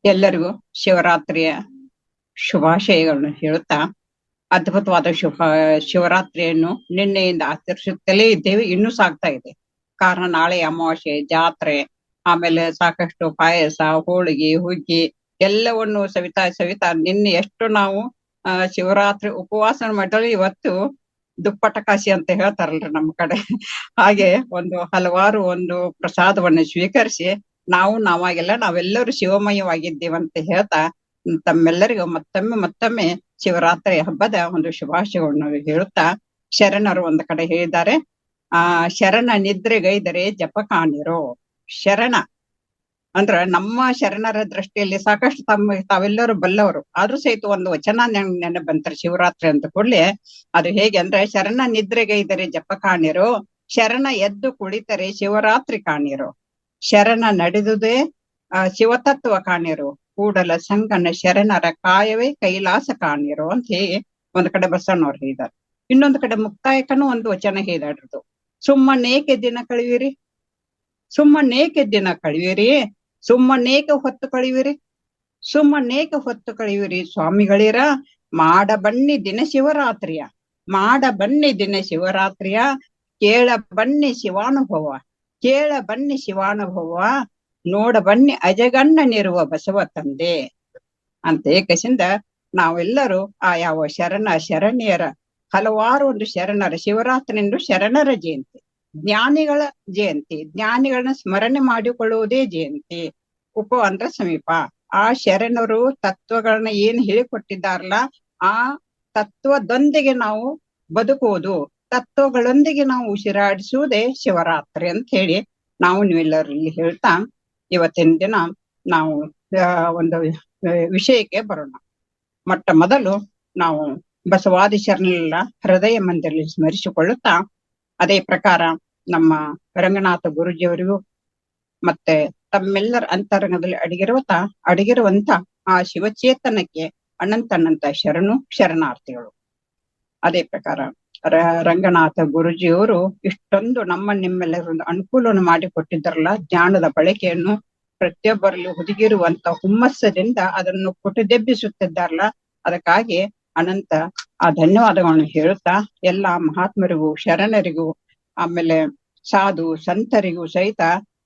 ಎಲ್ಲರಿಗೂ ಶಿವರಾತ್ರಿಯ ಶುಭಾಶಯಗಳನ್ನು ಹೇಳುತ್ತಾ ಅದ್ಭುತವಾದ ಶಿವರಾತ್ರಿಯನ್ನು ನಿನ್ನೆಯಿಂದ ಆಚರಿಸುತ್ತಲೇ ಇದ್ದೇವೆ. ಇನ್ನೂ ಸಾಗ್ತಾ ಇದೆ. ಕಾರಣ ನಾಳೆ ಅಮಾವಾಸ್ಯೆ, ಜಾತ್ರೆ, ಆಮೇಲೆ ಸಾಕಷ್ಟು ಪಾಯಸ, ಹೋಳಿಗೆ, ಹುಗ್ಗಿ ಎಲ್ಲವನ್ನು ಸವಿತಾ ಸವಿತಾ ನಿನ್ನೆ ಎಷ್ಟು ನಾವು ಶಿವರಾತ್ರಿ ಉಪವಾಸ ಮಾಡಿದ್ರೆ ಇವತ್ತು ದುಪ್ಪಟ ಕಾಶಿ ಅಂತ ಹೇಳ್ತಾರಲ್ರಿ ನಮ್ಮ ಕಡೆ. ಹಾಗೆ ಹಲವಾರು ಪ್ರಸಾದವನ್ನು ಸ್ವೀಕರಿಸಿ ನಾವಾಗೆಲ್ಲ ನಾವೆಲ್ಲರೂ ಶಿವಮಯವಾಗಿದ್ದೇವಂತ ಹೇಳ್ತಾ ತಮ್ಮೆಲ್ಲರಿಗೂ ಮತ್ತೊಮ್ಮೆ ಶಿವರಾತ್ರಿ ಹಬ್ಬದ ಶುಭಾಶಯಗಳನ್ನು ಹೇಳುತ್ತಾ, ಶರಣರು ಒಂದು ಕಡೆ ಹೇಳಿದ್ದಾರೆ, ಶರಣ ನಿದ್ರೆಗೈದರೆ ಜಪ ಕಾಣಿರೋ. ಶರಣ ಅಂದ್ರ ನಮ್ಮ ಶರಣರ ದೃಷ್ಟಿಯಲ್ಲಿ ಸಾಕಷ್ಟು ತಾವೆಲ್ಲರೂ ಬಲ್ಲವರು. ಆದ್ರೂ ಸಹಿತ ಒಂದು ವಚನ ನೆನಪು ಬಂತಾರೆ ಶಿವರಾತ್ರಿ ಅಂತ ಕೂಡ್ಲೆ. ಅದು ಹೇಗೆ ಅಂದ್ರೆ, ಶರಣ ನಿದ್ರೆಗೈದರೆ ಜಪ ಕಾಣಿರೋ, ಶರಣ ಎದ್ದು ಕುಳಿತರೆ ಶಿವರಾತ್ರಿ ಕಾಣಿರೋ, ಶರಣ ನಡೆದುದೇ ಶಿವತತ್ವ ಕಾಣಿರೋ, ಕೂಡಲ ಸಂಗನ ಶರಣರ ಕಾಯವೇ ಕೈಲಾಸ ಕಾಣಿರೋ ಅಂತ ಹೇಳಿ ಒಂದ್ ಕಡೆ ಬಸವಣ್ಣವ್ರು ಹೇಳಿದಾರೆ. ಇನ್ನೊಂದು ಕಡೆ ಮುಕ್ತಾಯಕನು ಒಂದು ವಚನ ಹೇಳಿದಾಡ್ರದು, ಸುಮ್ಮನೇಕೆ ದಿನ ಕಳಿವಿರಿ, ಸುಮ್ಮನೇಕೆ ದಿನ ಕಳಿವಿರಿ, ಸುಮ್ಮನೇಕೆ ಹೊತ್ತು ಕಳಿವಿರಿ, ಸುಮ್ಮನೇಕೆ ಹೊತ್ತು ಕಳಿವಿರಿ ಸ್ವಾಮಿಗಳಿರ, ಮಾಡ ಬನ್ನಿ ದಿನ ಶಿವರಾತ್ರಿಯ, ಮಾಡ ಬನ್ನಿ ದಿನ ಶಿವರಾತ್ರಿಯ, ಕೇಳ ಬನ್ನಿ ಶಿವಾನುಭವ, ಕೇಳ ಬನ್ನಿ ಶಿವಾನುಭವ, ನೋಡ ಬನ್ನಿ ಅಜಗಣ್ಣನಿರುವ ಬಸವ ತಂದೆ ಅಂತ ಏಕಸಿಂದ ನಾವೆಲ್ಲರೂ ಯಾವ ಶರಣ್ಯರ ಹಲವಾರು ಶರಣರ ಶಿವರಾತ್ರಿಯಿಂದ ಶರಣರ ಜಯಂತಿ, ಜ್ಞಾನಿಗಳ ಜಯಂತಿ, ಜ್ಞಾನಿಗಳನ್ನ ಸ್ಮರಣೆ ಮಾಡಿಕೊಳ್ಳುವುದೇ ಜಯಂತಿ. ಅಂದ್ರೆ ಸಮೀಪ ಆ ಶರಣರು ತತ್ವಗಳನ್ನ ಏನ್ ಹೇಳಿಕೊಟ್ಟಿದ್ದಾರಲ್ಲ, ಆ ತತ್ವದೊಂದಿಗೆ ನಾವು ಬದುಕುವುದು, ತತ್ವಗಳೊಂದಿಗೆ ನಾವು ಉಸಿರಾಡಿಸುವುದೇ ಶಿವರಾತ್ರಿ ಅಂತ ಹೇಳಿ ನೀವೆಲ್ಲರಲ್ಲಿ ಹೇಳ್ತಾ ಇವತ್ತಿನ ದಿನ ನಾವು ಒಂದು ವಿಷಯಕ್ಕೆ ಬರೋಣ. ಮೊಟ್ಟ ಮೊದಲು ನಾವು ಬಸವಾದಿ ಶರಣರೆಲ್ಲ ಹೃದಯ ಮಂದಿರದಲ್ಲಿ ಸ್ಮರಿಸಿಕೊಳ್ಳುತ್ತಾ, ಅದೇ ಪ್ರಕಾರ ನಮ್ಮ ರಂಗನಾಥ ಗುರುಜಿಯವರಿಗೂ ಮತ್ತೆ ತಮ್ಮೆಲ್ಲರ ಅಂತರಂಗದಲ್ಲಿ ಅಡಗಿರುವಂತ ಆ ಶಿವಚೇತನಕ್ಕೆ ಅನಂತ ಶರಣಾರ್ಥಿಗಳು. ಅದೇ ಪ್ರಕಾರ ರಂಗನಾಥ ಗುರುಜಿಯವರು ಇಷ್ಟೊಂದು ನಿಮ್ಮೆಲ್ಲರೊಂದು ಅನುಕೂಲವನ್ನು ಮಾಡಿಕೊಟ್ಟಿದ್ದಾರಲ್ಲ, ಜ್ಞಾನದ ಬಳಕೆಯನ್ನು ಪ್ರತಿಯೊಬ್ಬರಲ್ಲಿ ಹುದುಗಿರುವಂತ ಹುಮ್ಮಸ್ಸದಿಂದ ಅದನ್ನು ಕುಟುದೆಬ್ಬಿಸುತ್ತಿದ್ದಾರಲ್ಲ, ಅದಕ್ಕಾಗಿ ಅನಂತ ಧನ್ಯವಾದಗಳನ್ನು ಹೇಳುತ್ತಾ, ಎಲ್ಲಾ ಮಹಾತ್ಮರಿಗೂ ಶರಣರಿಗೂ ಆಮೇಲೆ ಸಾಧು ಸಂತರಿಗೂ ಸಹಿತ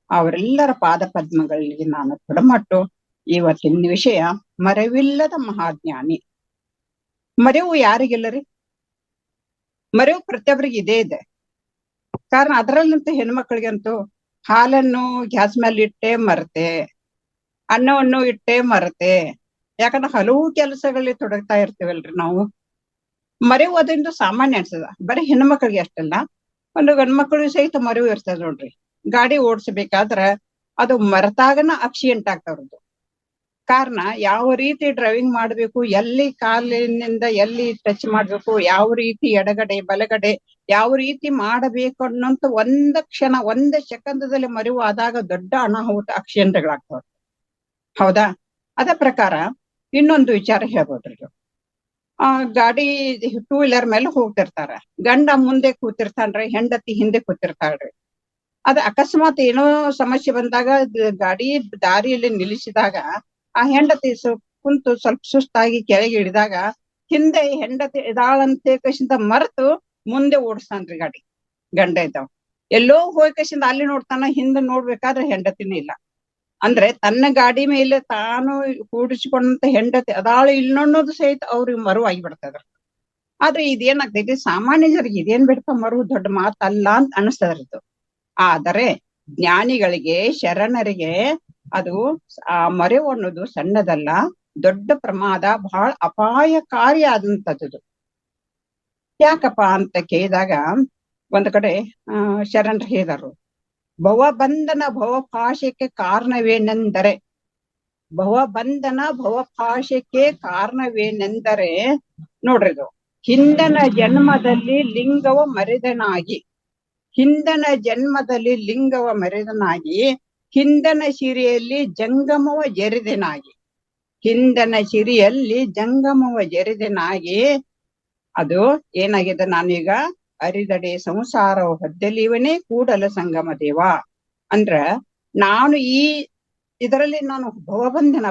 ಅವರೆಲ್ಲರ ಪಾದ ಪದ್ಮಗಳಿಗೆ ನಾನು ಕೊಡಮಟ್ಟು ಇವತ್ತಿನ ವಿಷಯ ಮರೆವಿಲ್ಲದ ಮಹಾಜ್ಞಾನಿ. ಮರೆವು ಯಾರಿಗಿಲ್ಲರಿ? ಮರೆವು ಪ್ರತಿಯೊಬ್ಬರಿಗೆ ಇದೇ ಇದೆ. ಕಾರಣ ಅದರಲ್ಲಂತೂ ಹೆಣ್ಮಕ್ಳಿಗಂತೂ ಹಾಲನ್ನು ಗ್ಯಾಸ್ ಮೇಲೆ ಇಟ್ಟೆ ಮರತೆ, ಅನ್ನವನ್ನು ಇಟ್ಟೆ ಮರತೆ. ಯಾಕಂದ್ರೆ ಹಲವು ಕೆಲಸಗಳಲ್ಲಿ ತೊಡಗ್ತಾ ಇರ್ತೀವಲ್ರಿ ನಾವು. ಮರೆವು ಅದೊಂದು ಸಾಮಾನ್ಯ ಅನ್ಸದ. ಬರೀ ಹೆಣ್ಮಕ್ಳಿಗೆ ಅಷ್ಟಲ್ಲ, ಗಂಡ್ಮಕ್ಳಿಗೆ ಸಹಿತ ಮರೆವು ಇರ್ತದ ನೋಡ್ರಿ. ಗಾಡಿ ಓಡಿಸ್ಬೇಕಾದ್ರ ಅದು ಮರೆತಾಗನ ಆಕ್ಸಿಡೆಂಟ್ ಆಗ್ತಾವ್ರದ್ದು. ಕಾರಣ ಯಾವ ರೀತಿ ಡ್ರೈವಿಂಗ್ ಮಾಡ್ಬೇಕು, ಎಲ್ಲಿ ಕಾಲಿನಿಂದ ಎಲ್ಲಿ ಟಚ್ ಮಾಡ್ಬೇಕು, ಯಾವ ರೀತಿ ಎಡಗಡೆ ಬಲಗಡೆ ಯಾವ ರೀತಿ ಮಾಡಬೇಕು ಅನ್ನೋಂತ ಒಂದ್ ಸೆಕೆಂದದಲ್ಲಿ ಮರೆವು ಆದಾಗ ದೊಡ್ಡ ಅನಾಹುತ ಆಕ್ಸಿಡೆಂಟ್ಗಳಾಗ್ತಾವ. ಹೌದಾ? ಅದ ಪ್ರಕಾರ ಇನ್ನೊಂದು ವಿಚಾರ ಹೇಳ್ಬೋದ್ರಿ. ಗಾಡಿ 2 ವೀಲರ್ ಮೇಲೆ ಹೋಗ್ತಿರ್ತಾರ, ಗಂಡ ಮುಂದೆ ಕೂತಿರ್ತಾನ್ರಿ, ಹೆಂಡತಿ ಹಿಂದೆ ಕೂತಿರ್ತಾಳ್ರಿ. ಅದ ಅಕಸ್ಮಾತ್ ಏನೋ ಸಮಸ್ಯೆ ಬಂದಾಗ ಗಾಡಿ ದಾರಿಯಲ್ಲಿ ನಿಲ್ಲಿಸಿದಾಗ ಆ ಹೆಂಡತಿ ಕುಂತು ಸ್ವಲ್ಪ ಸುಸ್ತಾಗಿ ಕೆಳಗೆ ಇಳಿದಾಗ ಹಿಂದೆ ಹೆಂಡತಿ ಇದಾಳಂತ ಕಸಿಂದ ಮರೆತು ಮುಂದೆ ಓಡಿಸ್ತಾನ್ರಿ ಗಾಡಿ. ಗಂಡ ಇದ್ದಾವ ಎಲ್ಲೋ ಹೋಗಿ ಕಸಿಂದ ಅಲ್ಲಿ ನೋಡ್ತಾನ, ಹಿಂದೆ ನೋಡ್ಬೇಕಾದ್ರೆ ಹೆಂಡತಿನೇ ಇಲ್ಲ. ಅಂದ್ರೆ ತನ್ನ ಗಾಡಿ ಮೇಲೆ ತಾನು ಕೂಡಿಸಿಕೊಂಡಂತ ಹೆಂಡತಿ ಅದಾಳು ಇಲ್ಲ ಅನ್ನೋದು ಸಹಿತ ಅವ್ರಿಗೆ ಮರುವಾಗಿ ಬಿಡ್ತದ. ಆದ್ರೆ ಇದೇನಾಗ್ತೈತಿ, ಸಾಮಾನ್ಯ ಜನರಿಗೆ ಇದೇನ್ ಬಿಡ್ಪ ಮರು ದೊಡ್ಡ ಮಾತಲ್ಲ ಅಂತ ಅನಿಸ್ತದ್ರದ್ದು. ಆದರೆ ಜ್ಞಾನಿಗಳಿಗೆ ಶರಣರಿಗೆ ಅದು ಆ ಮರೆವು ಅನ್ನೋದು ಸಣ್ಣದಲ್ಲ, ದೊಡ್ಡ ಪ್ರಮಾದ, ಬಹಳ ಅಪಾಯಕಾರಿ ಆದಂತದ್ದು. ಯಾಕಪ್ಪ ಅಂತ ಕೇಳಿದಾಗ ಒಂದ್ ಕಡೆ ಶರಣರು ಹೇಳಿದರು, ಭವಬಂಧನ ಭವಪಾಶಕ್ಕೆ ಕಾರಣವೇನೆಂದರೆ, ಭವಬಂಧನ ಭವಪಾಶಕ್ಕೆ ಕಾರಣವೇನೆಂದರೆ ನೋಡ್ರಿ, ಇದು ಹಿಂದನ ಜನ್ಮದಲ್ಲಿ ಲಿಂಗವ ಮರೆದನಾಗಿ, ಹಿಂದನ ಜನ್ಮದಲ್ಲಿ ಲಿಂಗವ ಮರೆದನಾಗಿ, ಹಿಂದನ ಸಿರಿಯಲ್ಲಿ ಜಂಗಮವ ಜರಿದನಾಗಿ, ಹಿಂದನ ಸಿರಿಯಲ್ಲಿ ಜಂಗಮವ ಜರಿದನಾಗಿ ಅದು ಏನಾಗಿದೆ, ನಾನೀಗ ಅರಿದಡೆ ಸಂಸಾರವ ಹೊದ್ದಲಿವನೇ ಕೂಡಲ ಸಂಗಮ ದೇವ. ಅಂದ್ರ ನಾನು ಈ ಇದರಲ್ಲಿ ನಾನು ಭವಬಂಧನ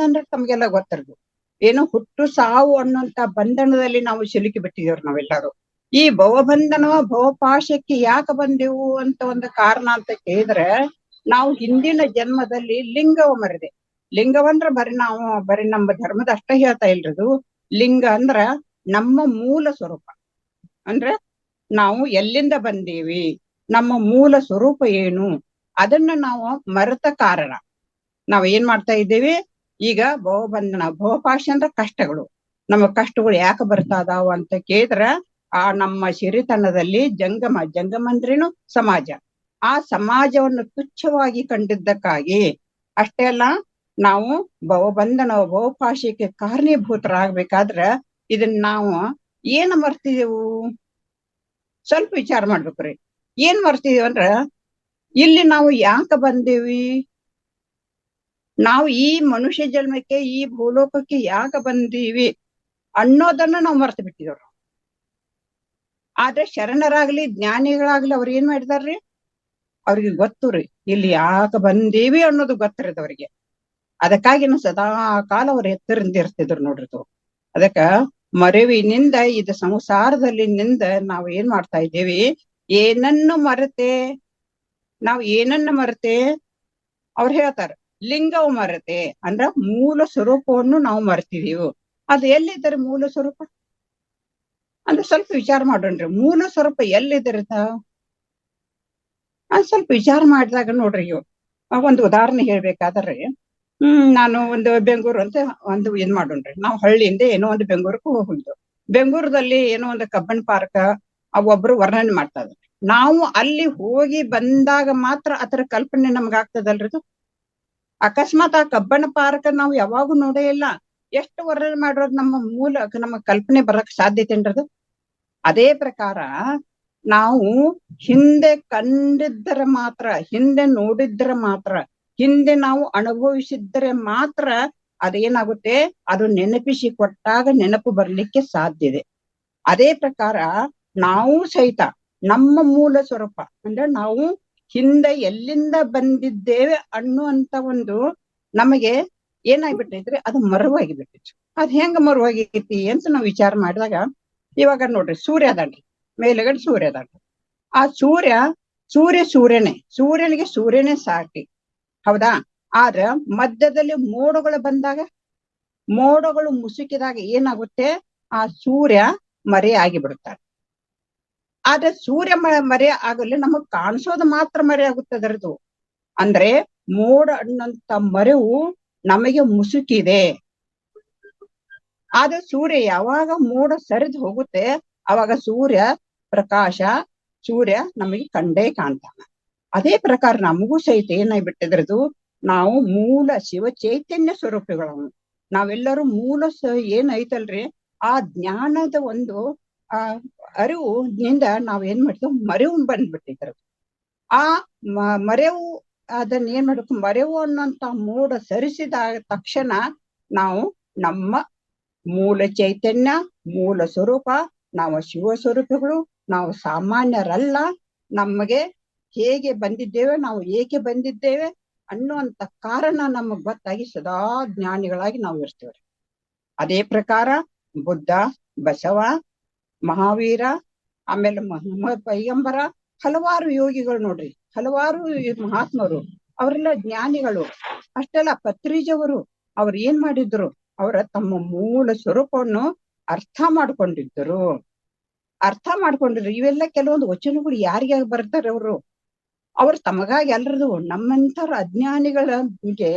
ಅಂದ್ರೆ ತಮ್ಗೆಲ್ಲ ಗೊತ್ತಿರೋದು ಏನು, ಹುಟ್ಟು ಸಾವು ಅನ್ನುವಂತ ಬಂಧನದಲ್ಲಿ ನಾವು ಸಿಲುಕಿ ಬಿಟ್ಟಿದೇವ್ರು ನಾವೆಲ್ಲರೂ. ಈ ಭವಪಾಶಕ್ಕೆ ಯಾಕೆ ಬಂದೆವು ಅಂತ ಒಂದು ಕಾರಣ ಅಂತ ಕೇಳಿದ್ರೆ, ನಾವು ಹಿಂದಿನ ಜನ್ಮದಲ್ಲಿ ಲಿಂಗವ ಮರೆದೆ. ಲಿಂಗವಂದ್ರ ಬರೀ ನಮ್ಮ ಧರ್ಮದ ಅಷ್ಟ ಹೇಳ್ತಾ ಇಲ್ರದು. ಲಿಂಗ ಅಂದ್ರ ನಮ್ಮ ಮೂಲ ಸ್ವರೂಪ. ಅಂದ್ರೆ ನಾವು ಎಲ್ಲಿಂದ ಬಂದೀವಿ, ನಮ್ಮ ಮೂಲ ಸ್ವರೂಪ ಏನು, ಅದನ್ನ ನಾವು ಮರೆತ ಕಾರಣ ನಾವ್ ಏನ್ ಮಾಡ್ತಾ ಇದ್ದೀವಿ ಈಗ ಭವಪಾಶ ಅಂದ್ರೆ ಕಷ್ಟಗಳು. ನಮ್ಮ ಕಷ್ಟಗಳು ಯಾಕೆ ಬರ್ತಾ ಇದಾವ ಅಂತ ಕೇಳಿದ್ರ, ಆ ನಮ್ಮ ಸಿರಿತನದಲ್ಲಿ ಜಂಗಮ ಅಂದ್ರೇನು ಸಮಾಜ, ಆ ಸಮಾಜವನ್ನು ತುಚ್ಛವಾಗಿ ಕಂಡಿದ್ದಕ್ಕಾಗಿ ಅಷ್ಟೇ ಅಲ್ಲ, ನಾವು ಭವಪಾಶಕ್ಕೆ ಕಾರಣೀಭೂತರಾಗ್ಬೇಕಾದ್ರ ಇದನ್ನ ನಾವು ಏನ್ ಮರ್ತಿದೆವು ಸ್ವಲ್ಪ ವಿಚಾರ ಮಾಡ್ಬೇಕ್ರಿ. ಏನ್ ಮರ್ತಿದೀವಿ ಅಂದ್ರ, ಇಲ್ಲಿ ನಾವು ಯಾಕೆ ಬಂದೇವಿ, ನಾವು ಈ ಮನುಷ್ಯ ಜನ್ಮಕ್ಕೆ ಈ ಭೂಲೋಕಕ್ಕೆ ಯಾಕೆ ಬಂದೀವಿ ಅನ್ನೋದನ್ನ ನಾವು ಮರ್ತು ಬಿಟ್ಟಿದವ್ರು. ಆದ್ರೆ ಶರಣರಾಗ್ಲಿ ಜ್ಞಾನಿಗಳಾಗ್ಲಿ ಅವ್ರ ಏನ್ ಮಾಡಿದಾರ್ರಿ, ಅವ್ರಿಗೆ ಗೊತ್ತು ರೀ ಇಲ್ಲಿ ಯಾಕೆ ಬಂದೀವಿ ಅನ್ನೋದು ಗೊತ್ತಿರೋದು ಅವ್ರಿಗೆ. ಅದಕ್ಕಾಗಿ ಸದಾ ಕಾಲ ಅವ್ರ ಎತ್ತರಿಂದ ಇರ್ತಿದ್ರು ನೋಡ್ರಿ. ಅದಕ್ಕ ಮರೆವಿನಿಂದ ಇದು ಸಂಸಾರದಲ್ಲಿ ನಾವು ಏನ್ ಮಾಡ್ತಾ ಇದ್ದೇವಿ, ಏನನ್ನು ಮರೆತೆ, ನಾವು ಏನನ್ನ ಮರೆತೆ ಅವ್ರು ಹೇಳ್ತಾರ, ಲಿಂಗವು ಮರೆತೆ ಅಂದ್ರ ಮೂಲ ಸ್ವರೂಪವನ್ನು ನಾವು ಮರೆತಿದೀವಿ. ಅದು ಎಲ್ಲಿದ್ದಾರೆ ಮೂಲ ಸ್ವರೂಪ ಅಂದ್ರೆ ಸ್ವಲ್ಪ ವಿಚಾರ ಮಾಡೋಣ್ರಿ. ಮೂಲ ಸ್ವರೂಪ ಎಲ್ಲಿದ್ದೀರತ ಸ್ವಲ್ಪ ವಿಚಾರ ಮಾಡಿದಾಗ ನೋಡ್ರಿ. ಒಂದು ಉದಾಹರಣೆ ಹೇಳ್ಬೇಕಾದ್ರೆ, ನಾನು ಒಂದು ಬೆಂಗಳೂರು ಅಂತ ಒಂದು ಏನ್ ಮಾಡೋಣ್ರಿ, ನಾವು ಹಳ್ಳಿಯಿಂದ ಏನೋ ಒಂದು ಬೆಂಗಳೂರಿಗೆ ಹೋಗಿದ್ದು. ಬೆಂಗಳೂರದಲ್ಲಿ ಏನೋ ಒಂದು ಕಬ್ಬನ್ ಪಾರ್ಕ್ ಒಬ್ರು ವರ್ಣನೆ ಮಾಡ್ತಾ ಇದ್ರು. ನಾವು ಅಲ್ಲಿ ಹೋಗಿ ಬಂದಾಗ ಮಾತ್ರ ಅದರ ಕಲ್ಪನೆ ನಮ್ಗೆ ಆಗ್ತದಲ್ರಿ. ಅಕಸ್ಮಾತ್ ಆ ಕಬ್ಬನ್ ಪಾರ್ಕ್ ನಾವು ಯಾವಾಗೂ ನೋಡೇ ಇಲ್ಲ, ಎಷ್ಟು ವರ್ಣನೆ ಮಾಡಿರೋದು ನಮ್ಮ ಕಲ್ಪನೆ ಬರಕ್ ಸಾಧ್ಯತೆ ಏನ್ರದು. ಅದೇ ಪ್ರಕಾರ ನಾವು ಹಿಂದೆ ಕಂಡಿದ್ದರೆ ಮಾತ್ರ, ಹಿಂದೆ ನೋಡಿದ್ರೆ ಮಾತ್ರ, ಹಿಂದೆ ನಾವು ಅನುಭವಿಸಿದ್ರೆ ಮಾತ್ರ ಅದೇನಾಗುತ್ತೆ, ಅದು ನೆನಪಿಸಿ ಕೊಟ್ಟಾಗ ನೆನಪು ಬರ್ಲಿಕ್ಕೆ ಸಾಧ್ಯ ಇದೆ. ಅದೇ ಪ್ರಕಾರ ನಾವು ಸಹಿತ ನಮ್ಮ ಮೂಲ ಸ್ವರೂಪ ಅಂದ್ರೆ ನಾವು ಹಿಂದೆ ಎಲ್ಲಿಂದ ಬಂದಿದ್ದೇವೆ ಅನ್ನುವಂತ ಒಂದು ನಮಗೆ ಏನಾಗ್ಬಿಟ್ಟೈತ್ರಿ, ಅದು ಮರುವಾಗಿ ಬಿಟ್ಟಿತ್ತು. ಅದ್ ಹೆಂಗ ಮರುವಾಗೈತಿ ಅಂತ ನಾವು ವಿಚಾರ ಮಾಡಿದಾಗ, ಇವಾಗ ನೋಡ್ರಿ ಸೂರ್ಯ ಅದಾನ್ರಿ, ಮೇಲುಗಡೆ ಸೂರ್ಯ ಅದಾನ್ರಿ. ಆ ಸೂರ್ಯನಿಗೆ ಸೂರ್ಯನೇ ಸಾಟಿ, ಹೌದಾ? ಆದ್ರ ಮಧ್ಯದಲ್ಲಿ ಮೋಡಗಳು ಬಂದಾಗ, ಮೋಡಗಳು ಮುಸುಕಿದಾಗ ಏನಾಗುತ್ತೆ, ಆ ಸೂರ್ಯ ಮರೆ ಆಗಿಬಿಡುತ್ತಾರೆ. ಆದ್ರೆ ಸೂರ್ಯ ಮರೆ ಆಗಲಿ ನಮಗ್ ಕಾಣಿಸೋದು ಮಾತ್ರ ಮರೆ ಆಗುತ್ತೆ ಅದರದು. ಅಂದ್ರೆ ಮೋಡ ಅನ್ನಂತ ಮರೆವು ನಮಗೆ ಮುಸುಕಿದೆ. ಆದ್ರೆ ಸೂರ್ಯ ಯಾವಾಗ ಮೋಡ ಸರಿದು ಹೋಗುತ್ತೆ ಅವಾಗ ಸೂರ್ಯ ನಮಗೆ ಕಂಡೇ ಕಾಣ್ತಾನ. ಅದೇ ಪ್ರಕಾರ ನಮಗೂ ಸಹಿತ ಏನಾಗ್ಬಿಟ್ಟಿದ್ರದು, ನಾವು ಮೂಲ ಶಿವ ಚೈತನ್ಯ ಸ್ವರೂಪಿಗಳು. ನಾವೆಲ್ಲರೂ ಮೂಲ ಏನೈತಲ್ರಿ, ಆ ಜ್ಞಾನದ ಒಂದು ಅರಿವು ನಿಂದ ನಾವ್ ಏನ್ ಮಾಡ್ತೀವಿ, ಮರೆವು ಬಂದ್ಬಿಟ್ಟಿದ್ರು. ಆ ಮರೆವು ಅದನ್ನ ಏನ್ ಮಾಡ್ಬೇಕು, ಮರೆವು ಅನ್ನೋಂತ ಮೋಡ ಸರಿಸಿದ ತಕ್ಷಣ ನಾವು ನಮ್ಮ ಮೂಲ ಚೈತನ್ಯ, ಮೂಲ ಸ್ವರೂಪ, ನಾವು ಶಿವ ಸ್ವರೂಪಿಗಳು, ನಾವು ಸಾಮಾನ್ಯರಲ್ಲ, ನಮಗೆ ಹೇಗೆ ಬಂದಿದ್ದೇವೆ, ನಾವು ಏಕೆ ಬಂದಿದ್ದೇವೆ ಅನ್ನುವಂತ ಕಾರಣ ನಮಗ್ ಗೊತ್ತಾಗಿ ಸದಾ ಜ್ಞಾನಿಗಳಾಗಿ ನಾವು ಇರ್ತೇವೆ. ಅದೇ ಪ್ರಕಾರ ಬುದ್ಧ, ಬಸವ, ಮಹಾವೀರ, ಆಮೇಲೆ ಪೈಗಂಬರ, ಹಲವಾರು ಯೋಗಿಗಳು ನೋಡ್ರಿ, ಹಲವಾರು ಮಹಾತ್ಮರು, ಅವರೆಲ್ಲ ಜ್ಞಾನಿಗಳು. ಅಷ್ಟೆಲ್ಲ ಪತ್ರಿಜವರು ಅವ್ರು ಏನ್ ಮಾಡಿದ್ರು, ಅವರ ತಮ್ಮ ಮೂಲ ಸ್ವರೂಪವನ್ನು ಅರ್ಥ ಮಾಡ್ಕೊಂಡಿದ್ರು. ಇವೆಲ್ಲ ಕೆಲವೊಂದು ವಚನಗಳು ಯಾರಿಗಾಗಿ ಬರ್ತಾರೆ, ಅವ್ರು ತಮಗಾಗಿ ಎಲ್ರದು ನಮ್ಮಂತರ ಅಜ್ಞಾನಿಗಳಿಗೆ